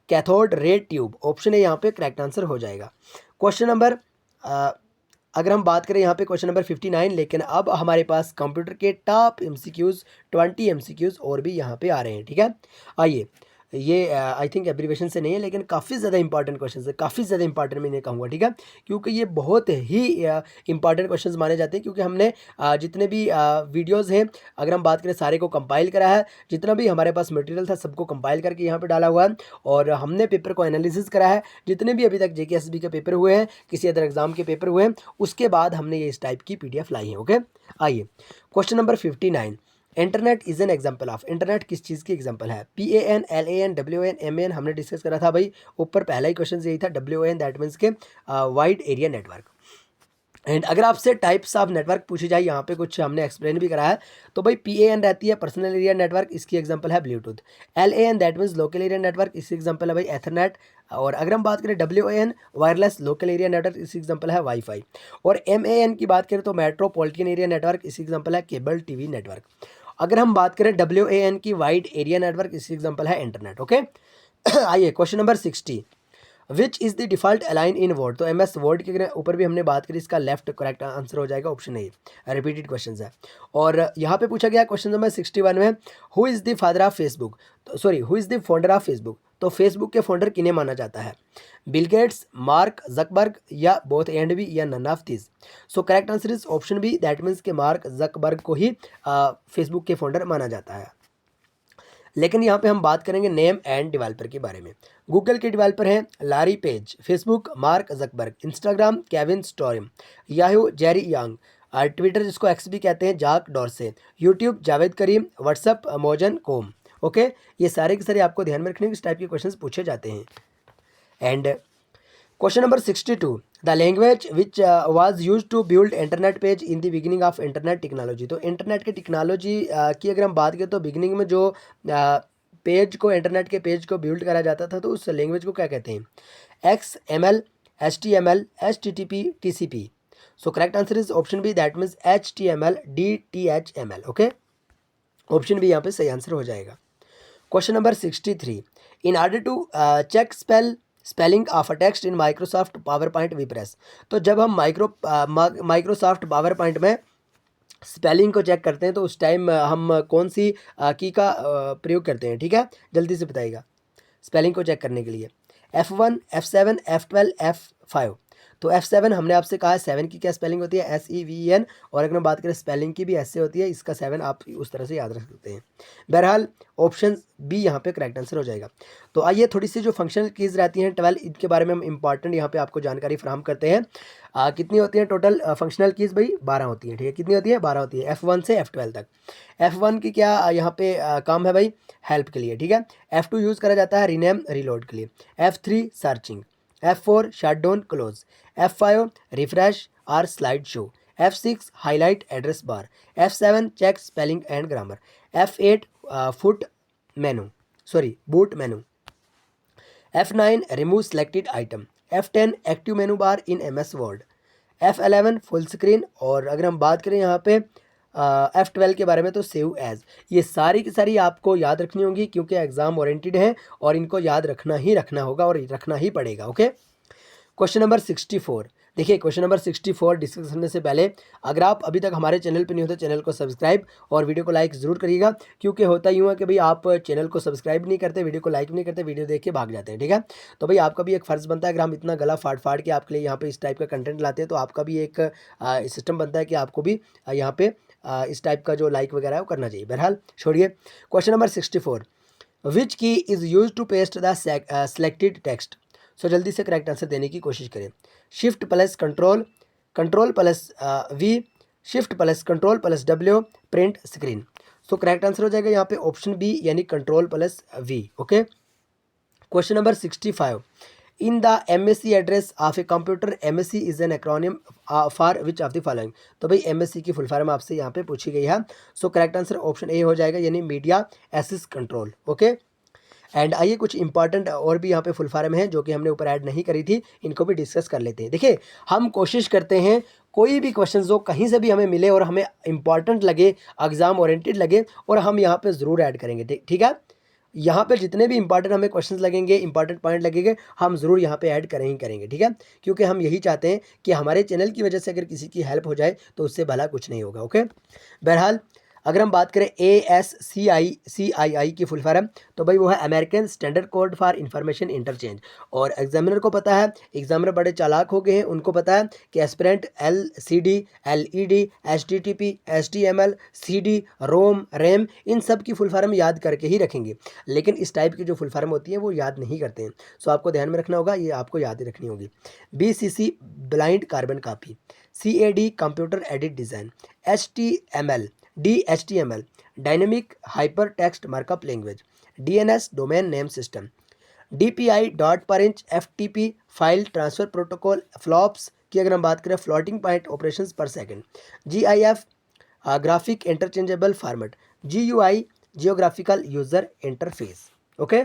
कैथोड रे ट्यूब, ऑप्शन है यहाँ पे करेक्ट आंसर हो जाएगा। क्वेश्चन नंबर अगर हम बात करें यहाँ पे क्वेश्चन नंबर 59, लेकिन अब हमारे पास कंप्यूटर के टॉप MCQs 20 MCQs और भी यहाँ पे आ रहे हैं, ठीक है। आइए, ये आई थिंक एब्रीवेशन से नहीं है, लेकिन काफ़ी ज़्यादा इंपॉर्टेंट क्वेश्चन है, काफ़ी ज़्यादा इंपॉर्टेंट मैं इन्हें कहूँगा, ठीक है, क्योंकि ये बहुत ही इंपॉर्टेंट क्वेश्चन माने जाते हैं, क्योंकि हमने जितने भी वीडियोज़ हैं, अगर हम बात करें, सारे को कंपाइल करा है, जितना भी हमारे पास मटेरियल था सबको कंपाइल करके यहाँ पे डाला हुआ है, और हमने पेपर को एनालिसिस करा है, जितने भी अभी तक JKSB के पेपर हुए हैं, किसी अदर एग्जाम के पेपर हुए हैं, उसके बाद हमने ये इस टाइप की PDF लाई है, ओके। आइए, question number 59, internet is an example of, internet किस चीज़ की एग्जाम्पल है, PAN, LAN, WAN, MAN, हमने डिस्कस करा था भाई, ऊपर पहला ही क्वेश्चन यही था, WAN दैट मीन्स के वाइड एरिया नेटवर्क। एंड अगर आपसे टाइप्स ऑफ नेटवर्क पूछी जाए, यहाँ पे कुछ हमने एक्सप्लेन भी करा है, तो भाई PAN रहती है पर्सनल एरिया नेटवर्क, इसकी एग्जांपल है Bluetooth. LAN that means local area network, इसकी एग्जांपल है भाई एथरनेट। और अगर हम बात करें WAN wireless local area network, इसकी एग्जांपल है वाईफाई। और MAN की बात करें तो मेट्रोपॉलिटन एरिया नेटवर्क, इसकी एग्जांपल है केबल TV नेटवर्क। अगर हम बात करें WAN की वाइड एरिया नेटवर्क, इसकी एग्जांपल है इंटरनेट, ओके। आइए, question number 60, which is the default align in word, तो MS वर्ड के ऊपर भी हमने बात करी, इसका लेफ्ट करेक्ट आंसर हो जाएगा ऑप्शन ए, रिपीटेड क्वेश्चन है। और यहाँ पे पूछा गया क्वेश्चन नंबर 61 में, who is the father of Facebook, तो sorry who is the founder of Facebook, तो फेसबुक के फाउंडर किन्हें माना जाता है, बिल गेट्स, मार्क जकबर्ग, या बोथ एंड बी, या none of this. So correct answer is option B, that means के मार्क जकबर्ग को ही फेसबुक के फाउंडर माना जाता है। लेकिन यहाँ पे हम बात करेंगे नेम एंड डेवलपर के बारे में। गूगल के डेवलपर हैं Larry Page, Facebook Mark Zuckerberg, Instagram Kevin Systrom, Yahoo Jerry Yang, Twitter जिसको एक्स भी कहते हैं Jack Dorsey, YouTube Jawed Karim, WhatsApp Jan Koum, okay. ये सारे के सारे आपको ध्यान में रखने इस टाइप के क्वेश्चंस पूछे जाते हैं। And question number 62, the language which was use to build internet page in the beginning of internet technology. तो इंटरनेट के टेक्नोलॉजी की अगर हम बात करें तो बिगिनिंग में जो पेज को, इंटरनेट के पेज को बिल्ड करा जाता था तो उस लैंग्वेज को क्या कहते हैं? XML, HTML, HTTP, TCP। So correct answer is option B, that means HTML, DTHML। Okay, option B यहाँ पे सही आंसर हो जाएगा। Question number 63, in order to check spelling of a text in Microsoft PowerPoint we press. तो जब हम Microsoft PowerPoint में spelling को चेक करते हैं तो उस टाइम हम कौन सी की का प्रयोग करते हैं? ठीक है, जल्दी से बताइएगा स्पेलिंग को चेक करने के लिए। F1, F7, F12, F5। तो F7 हमने आपसे कहा है 7 की क्या स्पेलिंग होती है? SEVEN। और अगर हम बात करें स्पेलिंग की भी ऐसे होती है, इसका 7 आप उस तरह से याद रख सकते हैं। बहरहाल ऑप्शन बी यहाँ पे करेक्ट आंसर हो जाएगा। तो आइए थोड़ी सी जो फंक्शनल कीज़ रहती हैं 12, इनके बारे में हम इंपॉर्टेंट यहाँ पे आपको जानकारी फराहम करते हैं। कितनी होती हैं टोटल फंक्शनल कीज़ भाई? 12 होती हैं। ठीक है, कितनी होती है? 12 होती है, F1 से F12 तक। F1 की क्या यहाँ पे काम है भाई? हेल्प के लिए। ठीक है, F2 यूज़ करा जाता है रीनेम रीलोड के लिए, F3 searching, F4 shut down close, F5 refresh और slide show, F6 highlight address bar, F7 check spelling and grammar, F8 boot menu, F9 remove selected item, F10 active menu bar in MS Word, F11 full screen. और अगर हम बात करें यहाँ पे F12 के बारे में तो सेव एज। ये सारी की सारी आपको याद रखनी होगी क्योंकि एग्जाम ओरिएंटेड है और इनको याद रखना होगा और रखना ही पड़ेगा। Okay, question number 64। देखिए क्वेश्चन नंबर 64 डिस्कस करने से पहले अगर आप अभी तक हमारे चैनल पर नहीं हो तो चैनल को सब्सक्राइब और वीडियो को लाइक ज़रूर करिएगा, क्योंकि होता यूँ है कि भाई आप चैनल को सब्सक्राइब नहीं करते, वीडियो को लाइक नहीं करते, वीडियो देख के भाग जाते हैं। ठीक है, तो भाई आपका भी एक फ़र्ज़ बनता है, अगर हम इतना गला फाड़ फाड़ के आपके लिए यहाँ पे इस टाइप का कंटेंट लाते हैं तो आपका भी एक सिस्टम बनता है कि आपको भी यहाँ पे इस टाइप का जो लाइक वगैरह है वो करना चाहिए। बहरहाल छोड़िए, question number 64, which key is use to paste the selected text. So जल्दी से करेक्ट आंसर देने की कोशिश करें। Shift plus control, control plus V, shift plus control plus W, print screen. So correct answer हो जाएगा यहाँ पे ऑप्शन बी यानी control plus V। Okay, question number 65, in the MSc address of a computer, MSc is an acronym for which of the following. तो भाई MSc की full form आपसे यहाँ पे पूछी गई है। So correct answer option A हो जाएगा यानी media access control. Okay, and आइए कुछ इंपॉर्टेंट और भी यहाँ पे फुल फॉर्म है जो कि हमने ऊपर ऐड नहीं करी थी, इनको भी डिस्कस कर लेते हैं। देखिए हम कोशिश करते हैं कोई भी क्वेश्चन जो कहीं से भी हमें मिले और हमें इंपॉर्टेंट लगे, एग्जाम ओरिएंटेड लगे, और हम यहाँ पे ज़रूर ऐड करेंगे। ठीक है, यहाँ पे जितने भी इंपॉर्टेंट हमें क्वेश्चंस लगेंगे, इंपॉर्टेंट पॉइंट लगेंगे, हम ज़रूर यहाँ पे ऐड करें ही करेंगे। ठीक है, क्योंकि हम यही चाहते हैं कि हमारे चैनल की वजह से अगर किसी की हेल्प हो जाए तो उससे भला कुछ नहीं होगा। ओके, बहरहाल अगर हम बात करें ASCII की फुल फॉर्म तो भाई वो है American standard code for information interchange. और एग्जामिनर को पता है, एग्जामिनर बड़े चालाक हो गए हैं, उनको पता है कि aspirant LCD, LED, HTTP, HTML, CD, ROM, RAM इन सब की फुल फॉर्म याद करके ही रखेंगे, लेकिन इस टाइप की जो फुल फॉर्म होती है वो याद नहीं करते हैं। सो आपको ध्यान में रखना होगा, ये आपको याद ही रखनी होगी। BCC blind carbon copy, CAD computer edit design, DHTML dynamic hyper text markup language, DNS domain name system, DPI dot per inch FTP file transfer protocol, flops की अगर हम बात करें floating point operations per second, GIF graphic interchangeable format, GUI geographical user interface. Okay,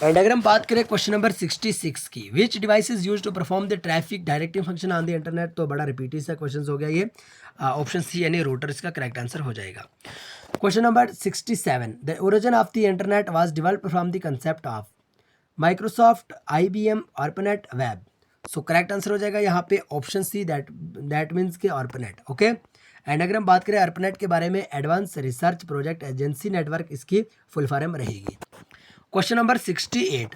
and अगर हम बात करें question number 66 की, which device is use to perform the traffic directing function on the internet. तो बड़ा रिपीटेड सा question हो गया ये, ऑप्शन सी यानी रूटर इसका करेक्ट आंसर हो जाएगा। Question number 67, the origin of the internet was developed from the concept of Microsoft, IBM, ARPANET, web. So correct answer हो जाएगा यहाँ पे ऑप्शन सी, दैट मीन्स के ARPANET। ओके, एंड अगर हम बात करें ARPANET के बारे में, advance research project agency network इसकी फुल फॉर्म रहेगी। Question number 68,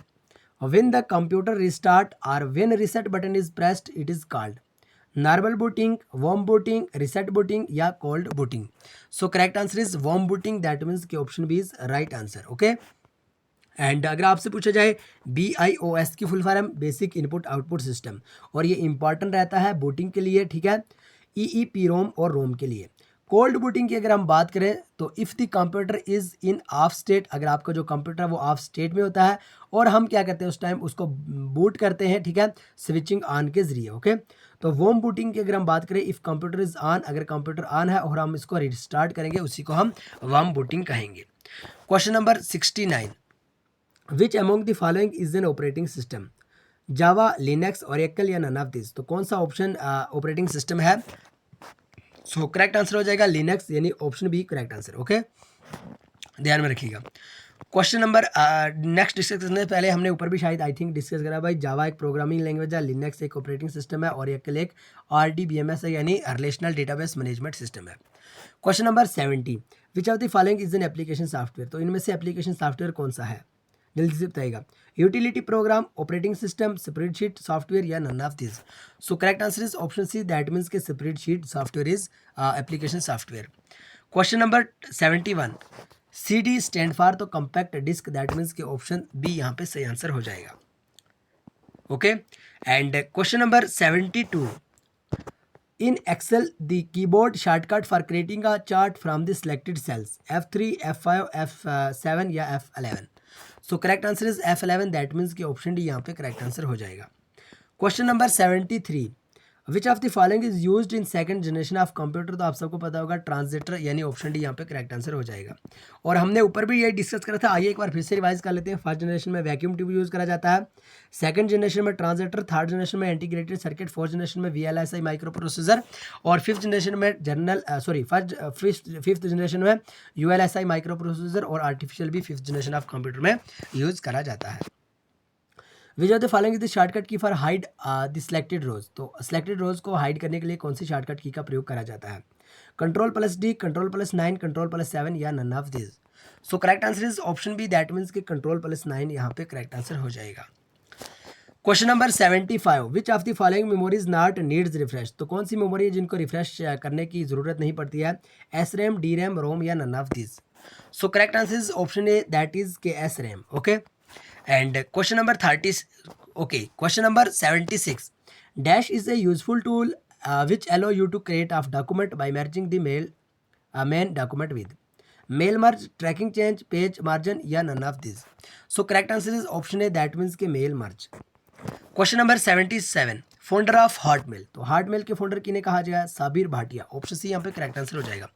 when the computer restart or when reset button is pressed it is called normal booting, warm booting, reset booting या cold booting। so correct answer is warm booting, that means कि option B is right answer। okay, and अगर आपसे पूछा जाए BIOS की full form basic input output system, और ये important रहता है बूटिंग के लिए। ठीक है, EEPROM और रोम के लिए। कोल्ड बूटिंग की अगर हम बात करें तो if the computer is in of state, अगर आपका जो कंप्यूटर है वो ऑफ स्टेट में होता है और हम क्या करते हैं उस टाइम उसको बूट करते हैं, ठीक है, स्विचिंग ऑन के ज़रिए। ओके, तो वॉर्म बूटिंग की अगर हम बात करें, इफ़ कंप्यूटर इज़ ऑन, अगर कंप्यूटर ऑन है और हम इसको रिस्टार्ट करेंगे उसी को हम वार्म बूटिंग कहेंगे। Question number 69, which among the following is an operating system, Java, Linux, Oracle या नन ऑफ दिस। तो कौन सा ऑप्शन ऑपरेटिंग सिस्टम है? सो करेक्ट आंसर हो जाएगा लिनक्स, यानी option B correct answer. Okay, ध्यान में रखिएगा। क्वेश्चन नंबर नेक्स्ट डिस्कस करने से पहले हमने ऊपर भी शायद आई थिंक डिस्कस करा भाई, जावा एक प्रोग्रामिंग लैंग्वेज है, लिनक्स एक ऑपरेटिंग सिस्टम है और एक RDBMS है यानी रिलेशनल डेटाबेस मैनेजमेंट सिस्टम है। Question number 70, which of the following is an application software. तो इनमें से एप्लीकेशन सॉफ्टवेयर कौन सा है, जल्दी से बताइएगा। Utility program, operating system, spreadsheet software या none of this. So correct answer is option C, that means के spreadsheet software is application software. Question number 71, CD stand for तो कम्पैक्ट डिस्क, दैट मीन्स के option B यहाँ पे सही answer हो जाएगा। Okay, and question number 72, in Excel the keyboard shortcut for creating a chart from the selected cells F3, F5, F7 या F11। So correct answer is F11, that means कि option D यहाँ पे correct answer हो जाएगा। Question number 73, which of the following is used in second generation of computer. तो आप सबको पता होगा ट्रांजिस्टर, यानी ऑप्शन डी यहाँ पे करेक्ट आंसर हो जाएगा। और हमने ऊपर भी ये डिस्कस करा था, आइए एक बार फिर से रिवाइज कर लेते हैं। फर्स्ट जनरेशन में वैक्यूम ट्यूब यूज़ करा जाता है, सेकंड जनरेशन में ट्रांजिस्टर, थर्ड जनरेशन में इंटीग्रेटेड सर्किट, फोर्थ जनरेशन में VLSI माइक्रो प्रोसेसर और फिफ्थ जनरेशन में फिफ्थ जनरेशन में ULSI माइक्रो प्रोसेसर और आर्टिफिशियल भी फिफ्थ जनरेशन ऑफ कंप्यूटर में यूज़ करा जाता है। विच of the following is the shortcut की फॉर हाइड द सिलेक्टेड रोज। तो सिलेक्टेड रोज को हाइड करने के लिए कौन सी शॉर्टकट की का प्रयोग करा जाता है? Ctrl+D, Ctrl+9, Ctrl+7 या none of this. So correct answer is option B, that means कि Ctrl+9 यहाँ पे करेक्ट आंसर हो जाएगा। Question number 75, which of the following memories not needs refresh. तो कौन सी मेमोरी है जिनको रिफ्रेश करने की जरूरत नहीं पड़ती है? SRAM, DRAM, ROM या none of this. So correct answer is option A, that is के SRAM। Okay, and question number 30, okay, question number 76, dash is a useful tool which allow you to create a document by merging the main document with mail merge, tracking change, page margin या none of these. So correct answer is option A, that means के mail merge। Question number 77, founder of Hotmail. तो Hotmail के founder किन्हें कहा जाएगा? Sabir Bhatia. Option C यहाँ पे correct answer हो जाएगा।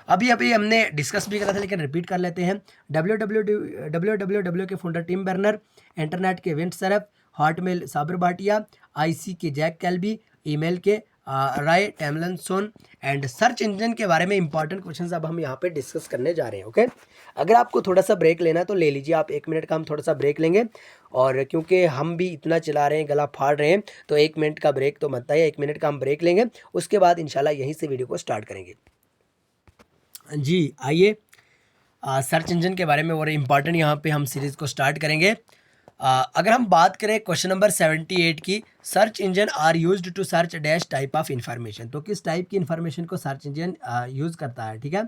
अभी अभी हमने डिस्कस भी करा था लेकिन रिपीट कर लेते हैं। www के फाउंडर टिम बर्नर, इंटरनेट के Vint Cerf, Hotmail Sabeer Bhatia, IC के जैक कैल्बी, ईमेल के Ray Tomlinson and search engine के बारे में इंपॉर्टेंट क्वेश्चंस अब हम यहाँ पे डिस्कस करने जा रहे हैं। ओके, अगर आपको थोड़ा सा ब्रेक लेना है तो ले लीजिए, आप 1 मिनट का हम थोड़ा सा ब्रेक लेंगे। और क्योंकि हम भी इतना चला रहे हैं, गला फाड़ रहे हैं, तो 1 मिनट का ब्रेक तो बनता है। 1 मिनट का हम ब्रेक लेंगे, उसके बाद इंशाल्लाह यहीं से वीडियो को स्टार्ट करेंगे। जी आइए, सर्च इंजन के बारे में और इम्पॉर्टेंट यहाँ पे हम सीरीज़ को स्टार्ट करेंगे। अगर हम बात करें क्वेश्चन नंबर 78 की, search engine are used to search dash type of information. तो किस टाइप की इंफॉर्मेशन को सर्च इंजन यूज़ करता है? ठीक है,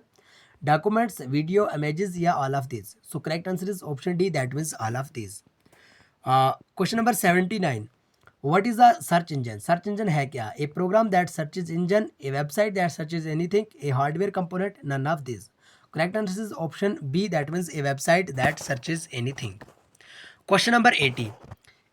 डॉक्यूमेंट्स, वीडियो, इमेजेस या all of this. So correct answer is option D, that means all of this. Question number 79, what is a search engine. Search engine है क्या? A program that searches engine, a website that searches anything, a hardware component, none of this. Correct answer is option B, that means a website that searches anything. Question number 80,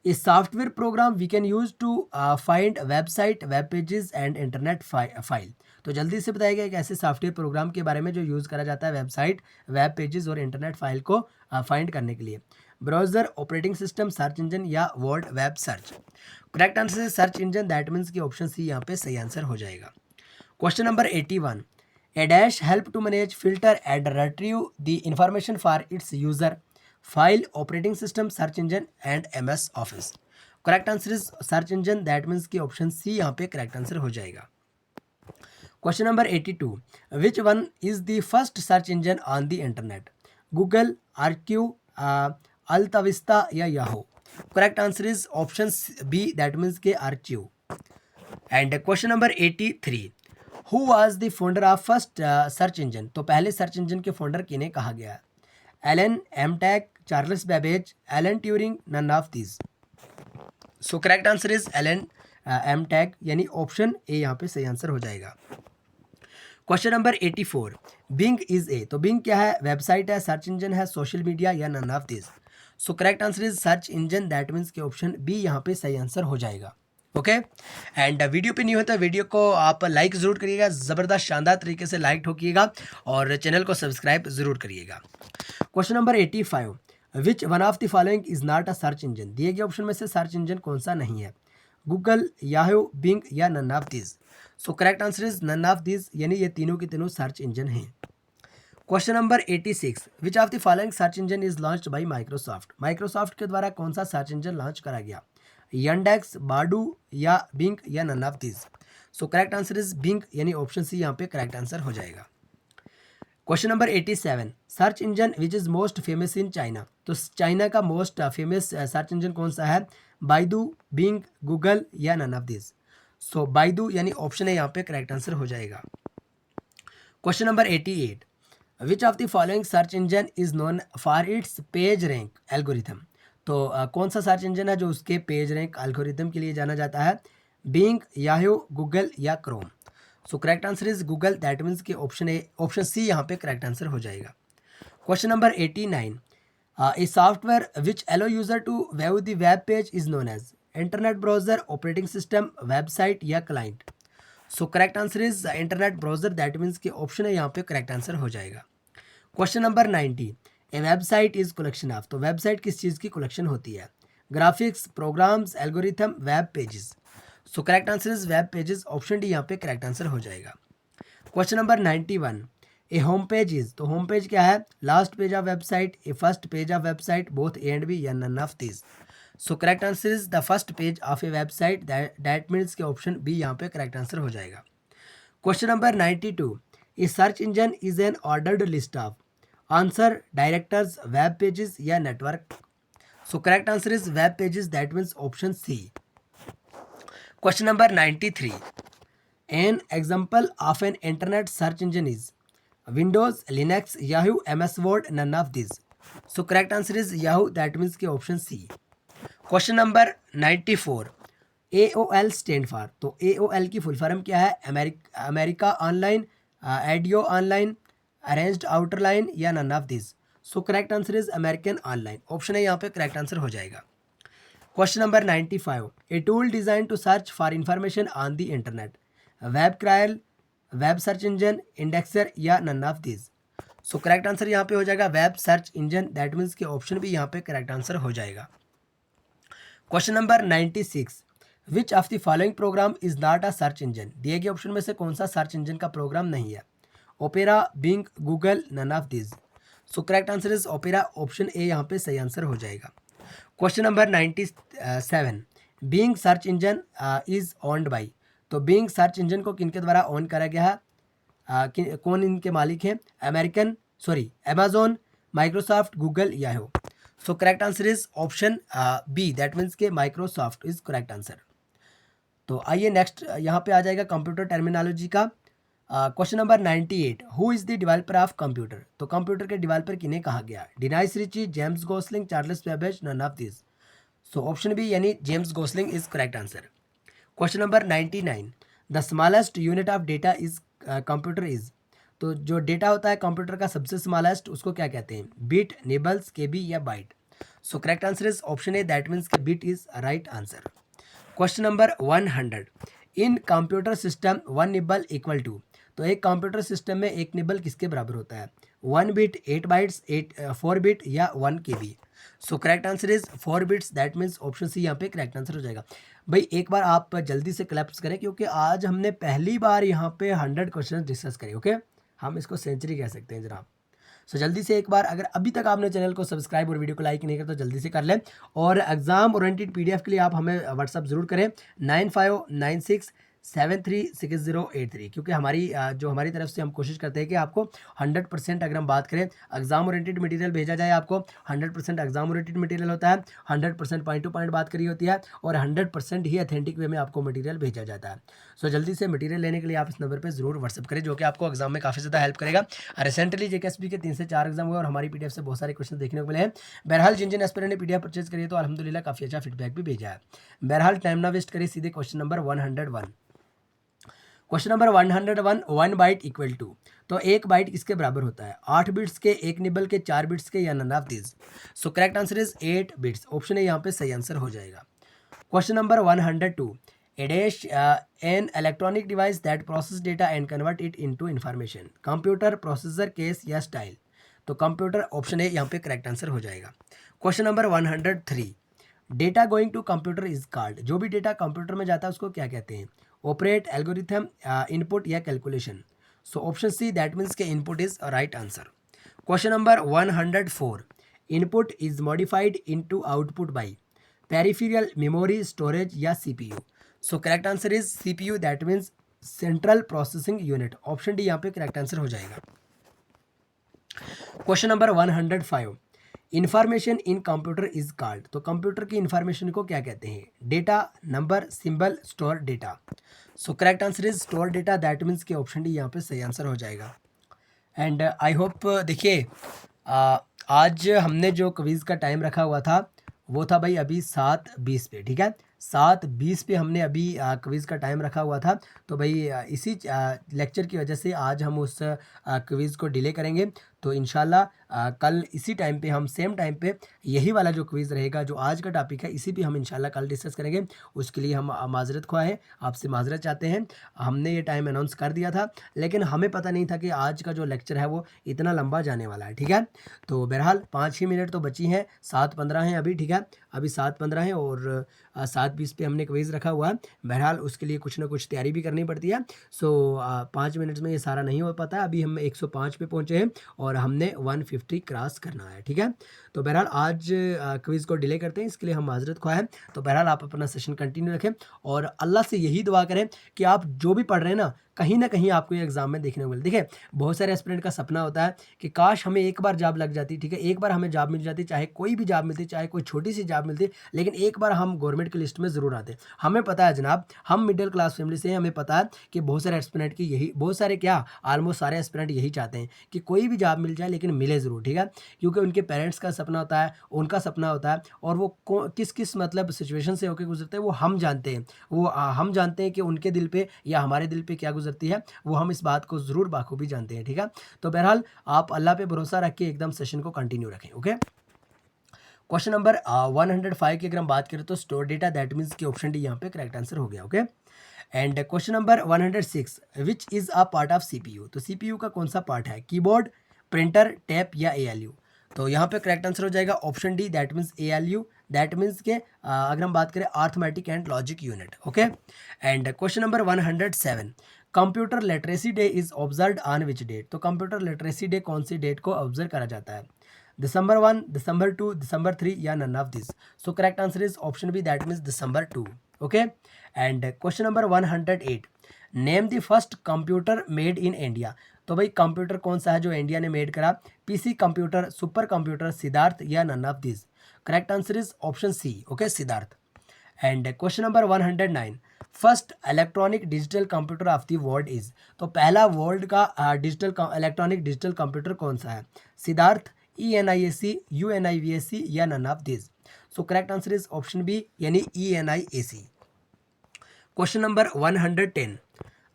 a software program we can use to find website, web pages and internet file. तो जल्दी से बताइएगा एक ऐसे software program के बारे में जो यूज़ करा जाता है वेबसाइट, वेब पेजेस और इंटरनेट फाइल को फाइंड करने के लिए। Browser, operating system, search engine या world web search. Correct answer है सर्च इंजन, दैट मीन्स की ऑप्शन सी यहाँ पे सही आंसर हो जाएगा। Question number 81, a dash help to manage, filter and retrieve the information for its user, file, operating system, search engine and MS Office. Correct answer is search engine, that means की option C यहाँ पे correct answer हो जाएगा। Question number 82, which one is the first search engine on the internet? Google, Archie, AltaVista या Yahoo. Correct answer is option B, that means के Archie. And question number 83, who was the founder of first search engine. तो पहले search engine के founder किन्हें कहा गया? Alan Emtage, Charles Babbage, Alan Turing, none of this. So correct answer is Alan Emtage, यानी option A यहाँ पे सही आंसर हो जाएगा। Question number 84, Bing is a, तो बिंग क्या है? वेबसाइट है, सर्च इंजन है, सोशल मीडिया या none of this? So correct answer is search engine, that means के ऑप्शन बी यहाँ पे सही आंसर हो जाएगा। ओके, एंड वीडियो पे नहीं होता, वीडियो को आप लाइक ज़रूर करिएगा, ज़बरदस्त शानदार तरीके से लाइक ठोकिएगा और चैनल को सब्सक्राइब ज़रूर करिएगा। Question number 85, which one of the following is not a search engine? दिए गए ऑप्शन में से सर्च इंजन कौन सा नहीं है? गूगल, याहू, बिंग या none of this? So correct answer is none of this, यानी ये तीनों के तीनों सर्च इंजन हैं। Question number 86, which of the following search engine is launched by Microsoft? Microsoft के द्वारा कौन सा सर्च इंजन लॉन्च करा गया? यंडेक्स, बाडू या बिंग या none of this? So correct answer is Bing, यानी ऑप्शन सी यहाँ पे करेक्ट आंसर हो जाएगा। Question number 87, search engine which is most famous in China? तो चाइना का मोस्ट फेमस सर्च इंजन कौन सा है? बाइदू, बिंग, गूगल या none of this? So Baidu, यानी ऑप्शन है यहाँ पे करेक्ट आंसर हो जाएगा। Question number 88, which of the following search engine is known for its page rank algorithm? तो कौन सा सर्च इंजन है जो उसके पेज रैंक एल्गोरिथम के लिए जाना जाता है? बिंग, याहू, गूगल या Chrome? So correct answer is Google, that means कि ऑप्शन सी यहाँ पे करेक्ट आंसर हो जाएगा। Question number 89, a software which allow user to view the web page is known as? Internet browser, operating system, website या client? So correct answer is internet browser, that means कि option है यहाँ पे correct answer हो जाएगा। Question number 90, a website is collection of, तो website किस चीज़ की कलेक्शन होती है? Graphics, programs, algorithm, web pages? So correct answer is web pages, option D यहाँ पे करेक्ट आंसर हो जाएगा। Question number 91, a home page is, तो होम पेज क्या है? Last page of website, a first page of website, both A and B या none of this? So correct answer is the first page of a website, that means के option B यहाँ पे correct answer हो जाएगा। Question number 92, a search engine is an ordered list of? Answer, directors, web pages या network? So correct answer is web pages, that means option C. Question number 93, an example of an internet search engine is? Windows, Linux, Yahoo, MS Word, none of this? So correct answer is Yahoo, that means के option C. Question number 94, AOL stand for, तो AOL की full form क्या है? America online, audio online, arranged outer line या none of this? So correct answer is American online, option है यहाँ पे correct answer हो जाएगा। Question number 95, a tool design to search for information on the internet? Web crawl, web search engine, indexer या none of this? So correct answer यहाँ पे हो जाएगा web search engine, that means के option भी यहाँ पे करेक्ट आंसर हो जाएगा। Question number 96, which of the following programme is not a search engine? दिए गए ऑप्शन में से कौन सा सर्च इंजन का प्रोग्राम नहीं है? Opera, Bing, Google, none of this? So correct answer is Opera, option A यहाँ पे सही आंसर हो जाएगा। Question number 97, Bing search engine is owned by, तो बिंग सर्च इंजन को किनके द्वारा ओन करा गया है? कौन इनके मालिक हैं? Amazon, Microsoft, Google, Yahoo? So correct answer is option B, that means के माइक्रोसॉफ्ट इज करेक्ट आंसर। तो आइए नेक्स्ट यहाँ पे आ जाएगा कंप्यूटर टर्मिनोलॉजी का। Question number 98, who is the developer of computer? तो कंप्यूटर के डेवलपर किन्हें कहा गया? Dennis Ritchie, James Gosling, Charles Babbage, none of this? So option B, यानी James Gosling is correct answer. Question number 99, the smallest unit of data is computer is, तो जो data होता है कंप्यूटर का सबसे स्मॉलेस्ट, उसको क्या कहते हैं? बिट, निबल्स, केबी या byte? So correct answer is option A, that means के bit is right answer. Question number 100, in computer system one nibble equal to, तो एक कंप्यूटर सिस्टम में एक निबल किसके बराबर होता है? 1 बिट, 8 बाइट्स, 4 बिट या 1 KB? So correct answer is 4 bits, that means option C यहाँ पे करेक्ट आंसर हो जाएगा। भाई एक बार आप जल्दी से क्लैप्स करें, क्योंकि आज हमने पहली बार यहाँ पे 100 क्वेश्चन डिस्कस करे। ओके, हम इसको सेंचुरी कह सकते हैं जनाब। सो जल्दी से एक बार, अगर अभी तक आपने चैनल को सब्सक्राइब और वीडियो को लाइक नहीं किया तो जल्दी से कर लें। और एग्जाम ओरिएंटेड PDF के लिए आप हमें व्हाट्सअप जरूर करें 9596736083, क्योंकि हमारी तरफ से हम कोशिश करते हैं कि आपको 100% अगर हम बात करें एग्जाम ओरिएंटेड मटेरियल भेजा जाए, आपको 100% एग्जाम ओरिएंटेड मटेरियल होता है, 100% पॉइंट टू पॉइंट बात करी होती है और 100% ही ऑथेंटिक वे में आपको मटेरियल भेजा जाता है। सो जल्दी से मटेरियल लेने के लिए आप इस नंबर पर जरूर व्हाट्सअप करें, जो कि आपको एग्जाम में काफ़ी ज़्यादा हेल्प करेगा। रिसेंटली JKSB के 3 से 4 एग्जाम हुए और हमारी PDF से बहुत सारे क्वेश्चन देखने को मिले हैं। बहरहाल जिन एस्पिरेंट ने PDF परचेज करी है तो अल्हम्दुलिल्लाह काफ़ी अच्छा फीडबैक भी भेजा है। बहरहाल टाइम ना वेस्ट करिए, सीधे question number 101। Question number 101, 1 byte equal to, तो 1 बाइट किसके बराबर होता है? 8 बिट्स के, 1 निबल के, 4 बिट्स के, या none of this? So correct answer is 8 bits. Option A यहाँ पे सही आंसर हो जाएगा। Question number 102, a dash an electronic device that process data and convert it into information, computer, processor, case या style? तो computer, option A यहाँ पे correct answer हो जाएगा। Question number 103, data going to computer is called, जो भी data computer में जाता है उसको क्या कहते हैं? ऑपरेट, एल्गोरिथम, इनपुट या calculation? So option C that means के input is right answer. Question number 104, input is modified into output by peripheral, memory, storage या CPU? So correct answer is CPU, that means central processing unit. Option D यहाँ पे correct answer हो जाएगा। Question number 105, information in computer is called, तो computer की information को क्या कहते हैं? Data, number, symbol, store data? So correct answer is store data, that means के ऑप्शन डी यहाँ पे सही आंसर हो जाएगा। एंड आई होप, देखिए आज हमने जो क्विज़ का टाइम रखा हुआ था वो था भाई अभी 7:20 पे, ठीक है, 7:20 पे हमने अभी क्विज़ का टाइम रखा हुआ था। तो भाई इसी लेक्चर की वजह से आज हम उस क्विज़ को डिले करेंगे। तो इंशाल्लाह कल इसी टाइम पे, हम सेम टाइम पे यही वाला जो क्विज़ रहेगा, जो आज का टॉपिक है, इसी पे हम इंशाल्लाह कल डिस्कस करेंगे। उसके लिए हम माज़रत ख्वाह हैं, आपसे माज़रत चाहते हैं। हमने ये टाइम अनाउंस कर दिया था, लेकिन हमें पता नहीं था कि आज का जो लेक्चर है वो इतना लंबा जाने वाला है, ठीक है। तो बहरहाल 5 ही मिनट तो बची हैं, 7:15 हैं अभी, ठीक है, अभी 7:15 हैं और 7:20 पे हमने क्विज़ रखा हुआ है। बहरहाल उसके लिए कुछ ना कुछ तैयारी भी करनी पड़ती है। सो 5 मिनट्स में ये सारा नहीं हो पाता है। अभी हम 105 पे पहुँचे हैं और हमने 150 क्रॉस करना है, ठीक है। तो बहरहाल आज क्विज़ को डिले करते हैं, इसके लिए हम माज़रत ख्वाह हैं। तो बहरहाल आप अपना सेशन कंटिन्यू रखें और अल्लाह से यही दुआ करें कि आप जो भी पढ़ रहे हैं ना कहीं आपको ये एग्ज़ाम में देखने को मिले। देखिए, बहुत सारे एस्पिरेंट का सपना होता है कि काश हमें एक बार जॉब लग जाती, ठीक है, एक बार हमें जॉब मिल जाती, चाहे कोई भी जॉब मिलती, चाहे कोई छोटी सी जॉब मिलती, लेकिन एक बार हम गवर्नमेंट की लिस्ट में ज़रूर आते। हमें पता है जनाब, हम मिडिल क्लास फैमिली से हैं, हमें पता है कि बहुत सारे एस्पिरेंट की यही, बहुत सारे क्या, ऑलमोस्ट सारे एस्पिरेंट यही चाहते हैं कि कोई भी जॉब मिल जाए लेकिन मिले ज़रूर, ठीक है, क्योंकि उनके पेरेंट्स का सपना होता है, उनका सपना होता है, और वो किस किस मतलब सिचुएशन से होकर गुजरते हैं वो हम जानते हैं। वो हम जानते हैं कि उनके दिल पे या हमारे दिल पे क्या गुजरती है, वो हम इस बात को ज़रूर बाखूबी जानते हैं, ठीक है। तो बहरहाल आप अल्लाह पे भरोसा रख के एकदम सेशन को कंटिन्यू रखें, ओके। क्वेश्चन नंबर 105 की अगर हम बात करें तो स्टोर डेटा, दैट मीन्स कि ऑप्शन डी यहाँ पे करेक्ट आंसर हो गया, okay. And question number 106, which is a part of CPU, तो सीपीयू का कौन सा पार्ट है? कीबोर्ड, प्रिंटर, टैप या एएलयू? तो यहाँ पे करेक्ट आंसर हो जाएगा option D, that means ALU, that means के अगर हम बात करें arithmetic and logic unit, okay. And question number 107, computer literacy day is observe on which date, तो कंप्यूटर लिटरेसी डे कौन सी डेट को ऑब्जर्व करा जाता है? December 1, December 2, December 3 या none of this? So correct answer is option B, that means December 2, okay. And question number 108, name the first computer made in India, तो भाई computer कौन सा है जो इंडिया ने मेड करा? PC computer, super computer, Siddharth या none of this? Correct answer is option C, okay, Siddharth. And question number 109, first electronic digital computer of the world is, तो पहला वर्ल्ड का डिजिटल इलेक्ट्रॉनिक डिजिटल कंप्यूटर कौन सा है? Siddharth, ENIAC, UNIVAC या none of this? So correct answer is option B, यानी ENIAC। Question number 110,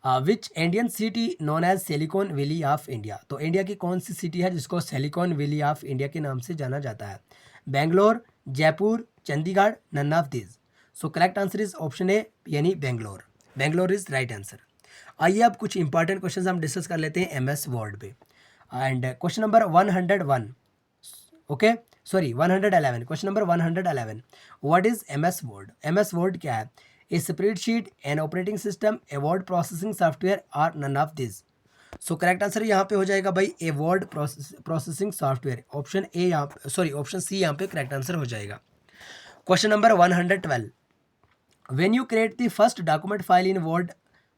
which Indian city known as Silicon Valley of India, तो India की कौन सी सिटी है जिसको सिलिकॉन वैली ऑफ इंडिया के नाम से जाना जाता है? Bangalore, Jaipur, Chandigarh, none of this? So correct answer is option A, यानी Bangalore. Bangalore is right answer. आइए अब कुछ इंपॉर्टेंट क्वेश्चन हम डिस्कस कर लेते हैं MS वर्ड पे। And question number 101, okay, sorry 111, question number 111, what is MS Word? MS Word क्या है? A spreadsheet, an operating system, a word processing software और none of this? So correct answer यहाँ पे हो जाएगा भाई a word processing software, option A यहाँ, sorry option C यहाँ पे करेक्ट आंसर हो जाएगा। Question number 112, when you create the first document file in word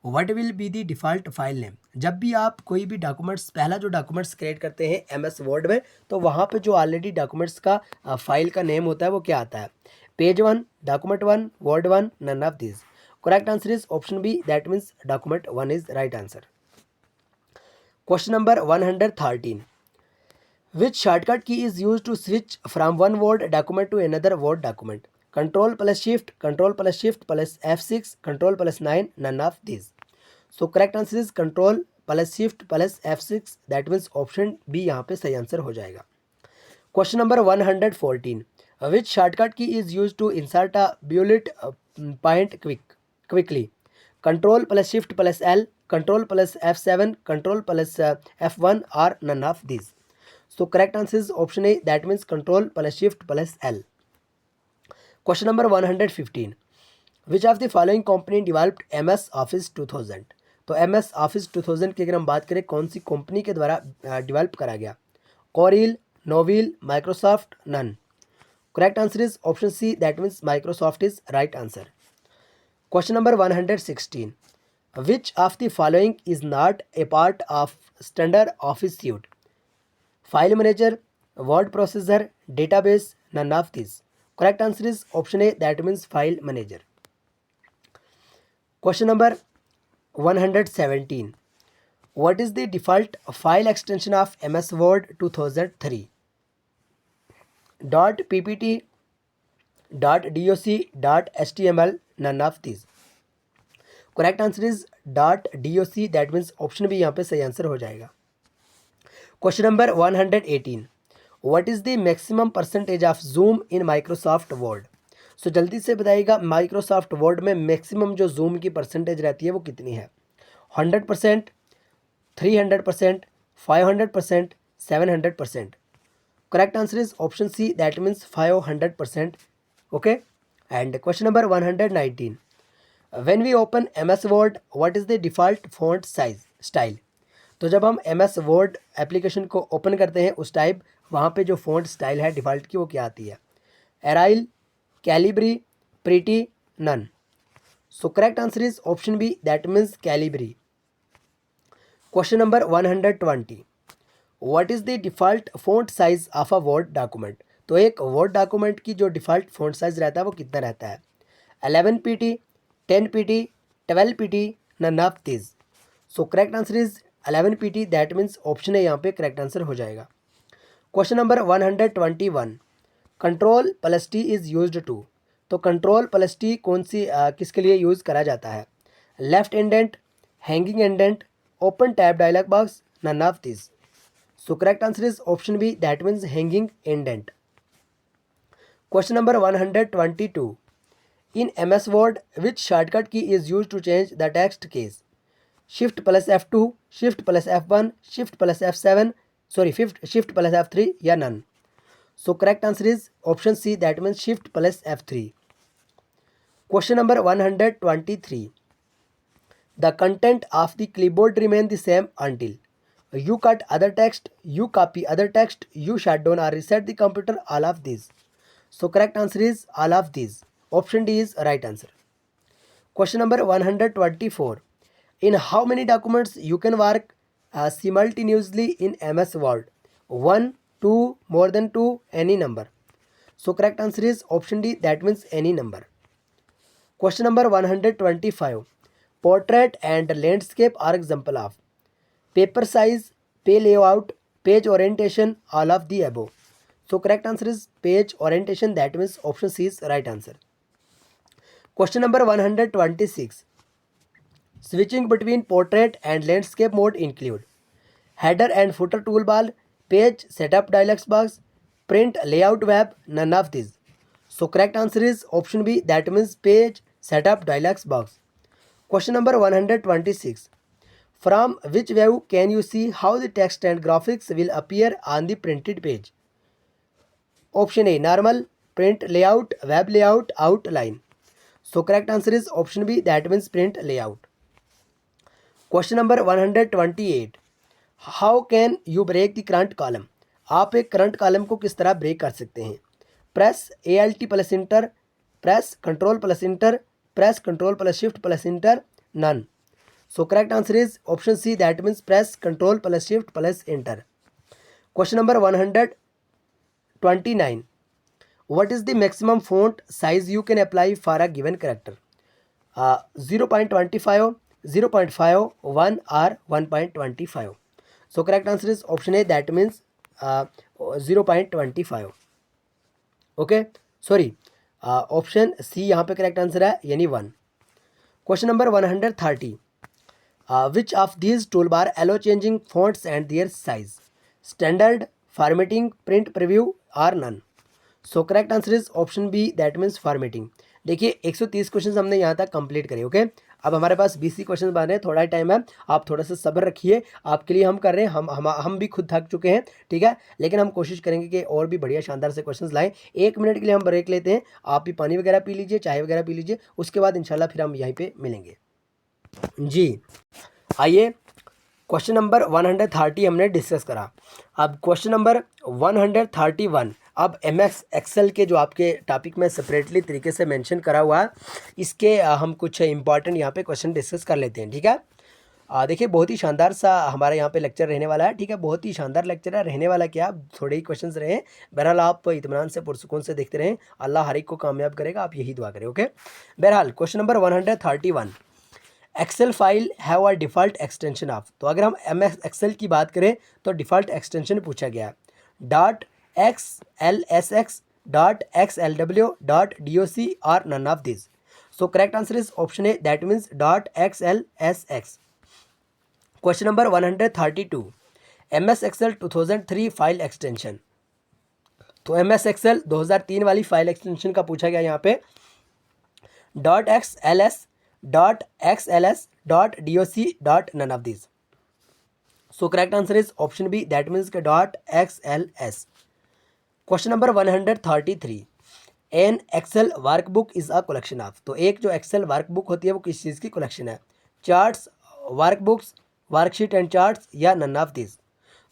what will be the default file name, जब भी आप कोई भी डॉक्यूमेंट्स, पहला जो डॉक्यूमेंट्स क्रिएट करते हैं MS वर्ड में, तो वहाँ पे जो ऑलरेडी डॉक्यूमेंट्स का फाइल का नेम होता है वो क्या आता है? Page 1, document 1, word 1, none of this? Correct answer is option B, that means document 1 is right answer. Question number 113, which shortcut key is use to switch from one word document to another word document? Control plus shift, control plus shift plus F6, control plus 9, none of this? So correct answer is control plus shift plus F6, that means option B यहाँ पे सही answer हो जाएगा। Question number 114, which shortcut key is use to insert a bullet point quickly? Control plus shift plus L, control plus F7, control plus F1 और none of this. So correct answer is option A, that means control plus shift plus L। Question number 115, which of the following company developed MS office 2000? तो MS office 2000 की अगर हम बात करें कौन सी company के द्वारा डिवेल्प करा गया? Corel, Novell, Microsoft, none. Correct answer is option C, that means Microsoft is right answer. Question number 116, which of the following is not a part of standard office suite? File manager, word processor, database, none of this. Correct answer is option A, that means file manager. Question number 117, what is the default file extension of MS Word 2003? .ppt, .doc, .html, none of these. Correct answer is .doc, that means option भी यहाँ पे सही answer हो जाएगा। Question number 118, what is the maximum percentage of zoom in Microsoft Word? So जल्दी से बताइएगा, Microsoft Word में मैक्सिमम जो जूम की परसेंटेज रहती है वो कितनी है? 100%, 300%, 500%, 700%। Correct answer is option C, that means 500%। Okay, and question number 119, when we open MS word what is the default font size style? तो जब हम MS वर्ड एप्लीकेशन को ओपन करते हैं उस टाइप वहाँ पे जो फॉन्ट स्टाइल है डिफ़ॉल्ट की वो क्या आती है? Arial, Calibri, pretty, none. So correct answer is option B, that means Calibri. Question number 120, what is the default font size of a Word document? तो एक वर्ड डॉक्यूमेंट की जो डिफ़ॉल्ट फॉन्ट साइज रहता है वो कितना रहता है? 11 pt, 10 pt, 12 pt, none of this. So correct answer is 11 pt, that means option है यहाँ पे करेक्ट आंसर हो जाएगा। Question number 121, control plus T is used to? तो कंट्रोल प्लस टी कौन सी किसके लिए यूज़ करा जाता है? Left indent, hanging indent, open tab dialog box, none of this. So correct answer is option B, that means hanging indent. Question number 122, in MS word which shortcut key is use to change the text case? Shift plus F2, shift plus F1, shift plus F7, sorry shift plus F3 या none. So correct answer is option C, that means shift plus F3। Question number 123, the content of the clipboard remain the same until you cut other text, you copy other text, you shut down or reset the computer, all of these. So correct answer is all of these. Option D is right answer. Question number 124, in how many documents you can work simultaneously in MS Word? 1, 2, more than 2, any number. So correct answer is option D, that means any number. Question number 125, portrait and landscape are example of paper size, page layout, page orientation, all of the above. So correct answer is page orientation, that means option C is right answer. Question number 126, switching between portrait and landscape mode include header and footer toolbar, page setup dialog box, print layout web, none of these. So correct answer is option B, that means page setup dialog box. Question number 126, from which view can you see how the text and graphics will appear on the printed page? Option A, normal, print layout, web layout, outline. So correct answer is option B, that means print layout. Question number 128, how can you break the current column? आप एक current column को किस तरह break कर सकते हैं? Press ALT plus enter, press control plus enter, press control plus shift plus enter, none. So correct answer is option C, that means press control plus shift plus enter. Question number 129, what is the maximum font size you can apply for a given character? 0.25, 0.5, 1 or 1.25. So correct answer is option A, that means 0.25. Okay, sorry, option C यहाँ पे correct answer है यानी 1. Question number 130, which of these toolbar allow changing fonts and their size? Standard, formatting, print preview or none? So correct answer is option B, that means formatting. देखिए 130 question हमने यहाँ तक complete करे। Okay, अब हमारे पास 20 ही question बने हैं, थोड़ा ही टाइम है, आप थोड़ा सा सब्र रखिए। आपके लिए हम कर रहे हैं, हम भी खुद थक चुके हैं, ठीक है, लेकिन हम कोशिश करेंगे कि और भी बढ़िया शानदार से क्वेश्चन लाएं। 1 मिनट के लिए हम ब्रेक लेते हैं, आप भी पानी वगैरह पी लीजिए, चाय वगैरह पी लीजिए, उसके बाद इंशाल्लाह फिर हम यहीं पर मिलेंगे जी। आइए, क्वेश्चन नंबर 130 हमने डिस्कस करा। अब क्वेश्चन नंबर 131, अब MS एक्सेल के जो आपके टॉपिक में सेपरेटली तरीके से मेंशन करा हुआ है, इसके हम कुछ इंपॉर्टेंट यहाँ पे क्वेश्चन डिस्कस कर लेते हैं, ठीक है। देखिए बहुत ही शानदार सा हमारा यहाँ पे लेक्चर रहने वाला है, ठीक है, बहुत ही शानदार लेक्चर है। रहने वाला क्या, थोड़े ही क्वेश्चंस रहे। बहरहाल आप इत्मीनान से पुरसुकून से देखते रहें, अल्लाह हर एक को कामयाब करेगा, आप यही दुआ करें। ओके, बहरहाल question number 131, Excel file have a default extension of. तो अगर हम MS एक्सेल की बात करें तो डिफ़ॉल्ट एक्सटेंशन पूछा गया है .xlsx .xlw .doc और none of this. So correct answer is option A, that means .xlsx। Question number 132, MS Excel 2003 file extension. तो MS एक्सेल 2003 वाली फाइल एक्सटेंशन का पूछा गया यहाँ पे .xls .xls .doc none of these. So correct answer is option B, that means .xls. Question number 133, an Excel workbook is a collection of। तो एक जो Excel workbook होती है वो किस चीज़ की collection है? Charts, workbooks, worksheet and charts या none of this.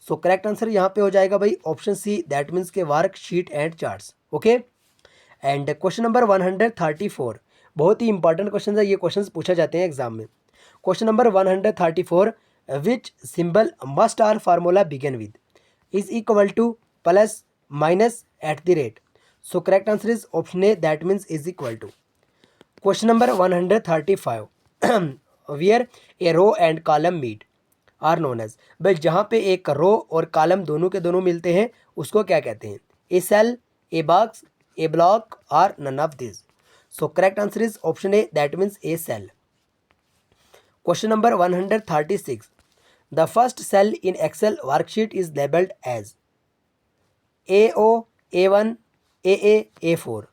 So correct answer यहाँ पे हो जाएगा भाई ऑप्शन सी, दैट मीन्स के worksheet and charts. Okay, and question number 134, बहुत ही इंपॉर्टेंट क्वेश्चन है, ये क्वेश्चन पूछा जाते हैं एग्जाम में। Question number 134, which symbol must are formula begin with? Is equal to, plus, minus, at the rate. So correct answer is option A, that means is equal to. Question number 135, where a row and column meet are known as. भाई जहाँ पे एक रो और column दोनों के दोनों मिलते हैं उसको क्या कहते हैं? A cell, a box, a block और none of this. So correct answer is option A, that means a cell. Question number 136, the first cell in Excel worksheet is labelled as AO, A1, AA, A4।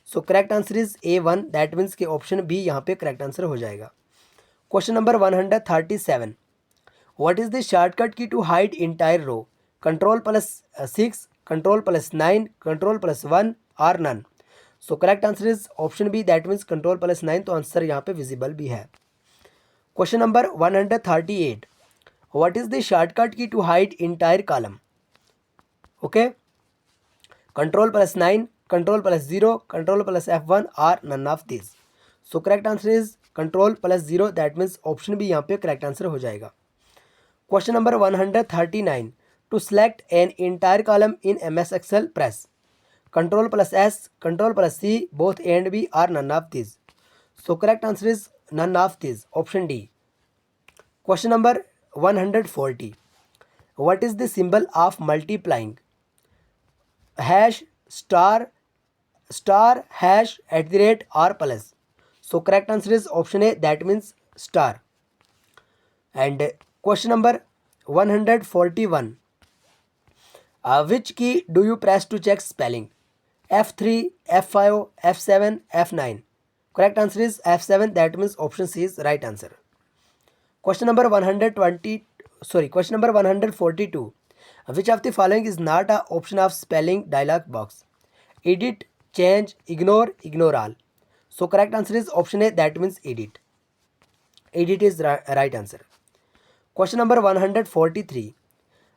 So correct answer is A1, that means के option B यहाँ पे correct answer हो जाएगा। Question number 137, what is the shortcut key to hide entire row? Ctrl+6, Ctrl+9, Ctrl+1 और none. So correct answer is option B, that means Ctrl+9। तो answer यहाँ पे visible भी है। Question number 138, what is the shortcut key to hide entire column? Okay, Ctrl+9, Ctrl+0, Ctrl+F1 और none of this. So correct answer is Ctrl+0, that means option B यहाँ पे correct answer हो जाएगा। Question number 139, to select an entire column in MS Excel press Ctrl+S, Ctrl+C, both A and B और none of this. So correct answer is none of this, option D. Question number 140, what is the symbol of multiplying? Hash, star, star, hash, at the rate और plus. So correct answer is option A, that means star. And question number 141, which key do you press to check spelling? F3, F5, F7, F9। Correct answer is F7, that means option C is right answer. Question number 142, which of the following is not a option of spelling dialog box? Edit, change, ignore, ignore all। So correct answer is option A, that means edit. Edit is right answer. Question number 143,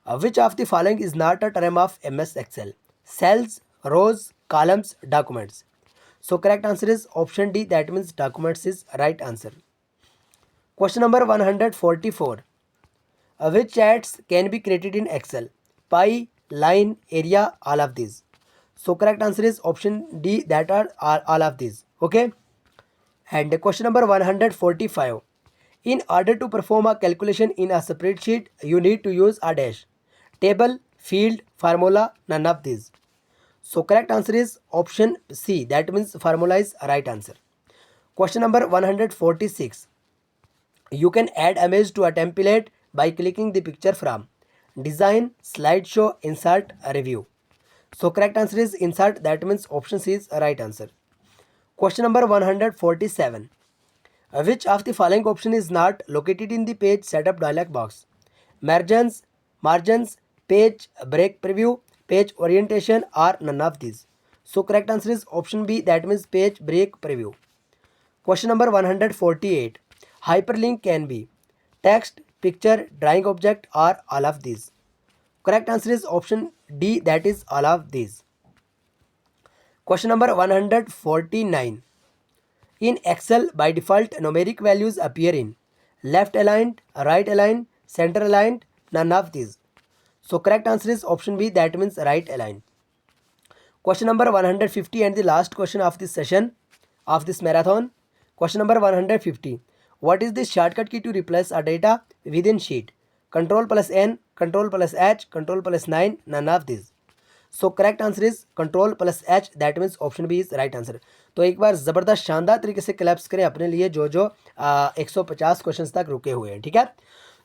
which of the following is not a term of MS Excel? Cells, rows, columns, documents। So correct answer is option D, that means documents is right answer. Question number 144, which chats can be created in Excel? Pie, line, area, all of these। So correct answer is option D, that are all of these। Okay, and question number 145, in order to perform a calculation in a spreadsheet you need to use a dash, table, field, formula, none of these। So correct answer is option C, that means formula is right answer। Question number 146, You can add image to a template by clicking the picture from design, slideshow, insert, review. So correct answer is insert. That means option C is a right answer. Question number 147. Which of the following option is not located in the page setup dialog box? Margins, page break preview, page orientation, or none of these. So correct answer is option B. That means page break preview. Question number 148. Hyperlink can be text, picture, drawing object, or all of these. Correct answer is option D, that is all of these. Question number 149. In Excel, by default, numeric values appear in left aligned, right aligned, center aligned, none of these. So correct answer is option B, that means right aligned. Question number 150 and the last question of this session, of this marathon. Question number 150. What is the shortcut key to replace a data within sheet? Control plus N, Control plus H, Control plus 9, none of these. So correct answer is control plus H, that means option B is right answer. तो एक बार ज़बरदस्त शानदार तरीके से claps करें अपने लिए जो 150 क्वेश्चन तक रुके हुए हैं. ठीक है.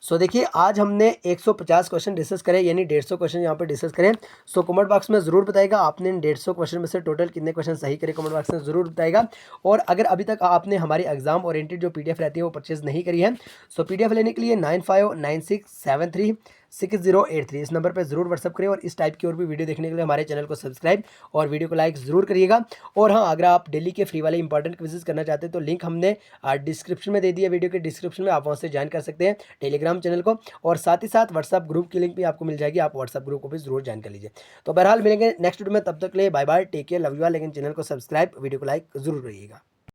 सो देखिए आज हमने 150 क्वेश्चन डिस्कस करें, यानी 150 क्वेश्चन यहाँ पर डिस्कस करें. सो कमेंट बॉक्स में ज़रूर बताएगा आपने इन 150 क्वेश्चन में से टोटल कितने क्वेश्चन सही करे, कमेंट बॉक्स में ज़रूर बताएगा. और अगर अभी तक आपने हमारी एग्जाम ओरिएंटेड जो पीडीएफ रहती है वो परचेज नहीं करी है, सो पीडीएफ लेने के लिए 9596736083 इस नंबर पर जरूर व्हाट्सअप करें. और इस टाइप की और भी वीडियो देखने के लिए हमारे चैनल को सब्सक्राइब और वीडियो को लाइक ज़रूर करिएगा. और हाँ, अगर आप डेली के फ्री वाले इंपॉर्टेंट क्विजेज करना चाहते हैं तो लिंक हमने डिस्क्रिप्शन में दे दिया, वीडियो के डिस्क्रिप्शन में, आप वहाँ से ज्वाइन कर सकते हैं टेलीग्राम चैनल को. और साथ ही साथ व्हाट्सअप ग्रुप की लिंक भी आपको मिल जाएगी, आप व्हाट्सअप ग्रुप को भी जरूर ज्वाइन कर लीजिए. तो बहरहाल मिलेंगे नेक्स्ट वीडियो में, तब तक के लिए bye bye, take care, love you all. लेकिन चैनल को सब्सक्राइब, वीडियो को लाइक जरूर करिएगा.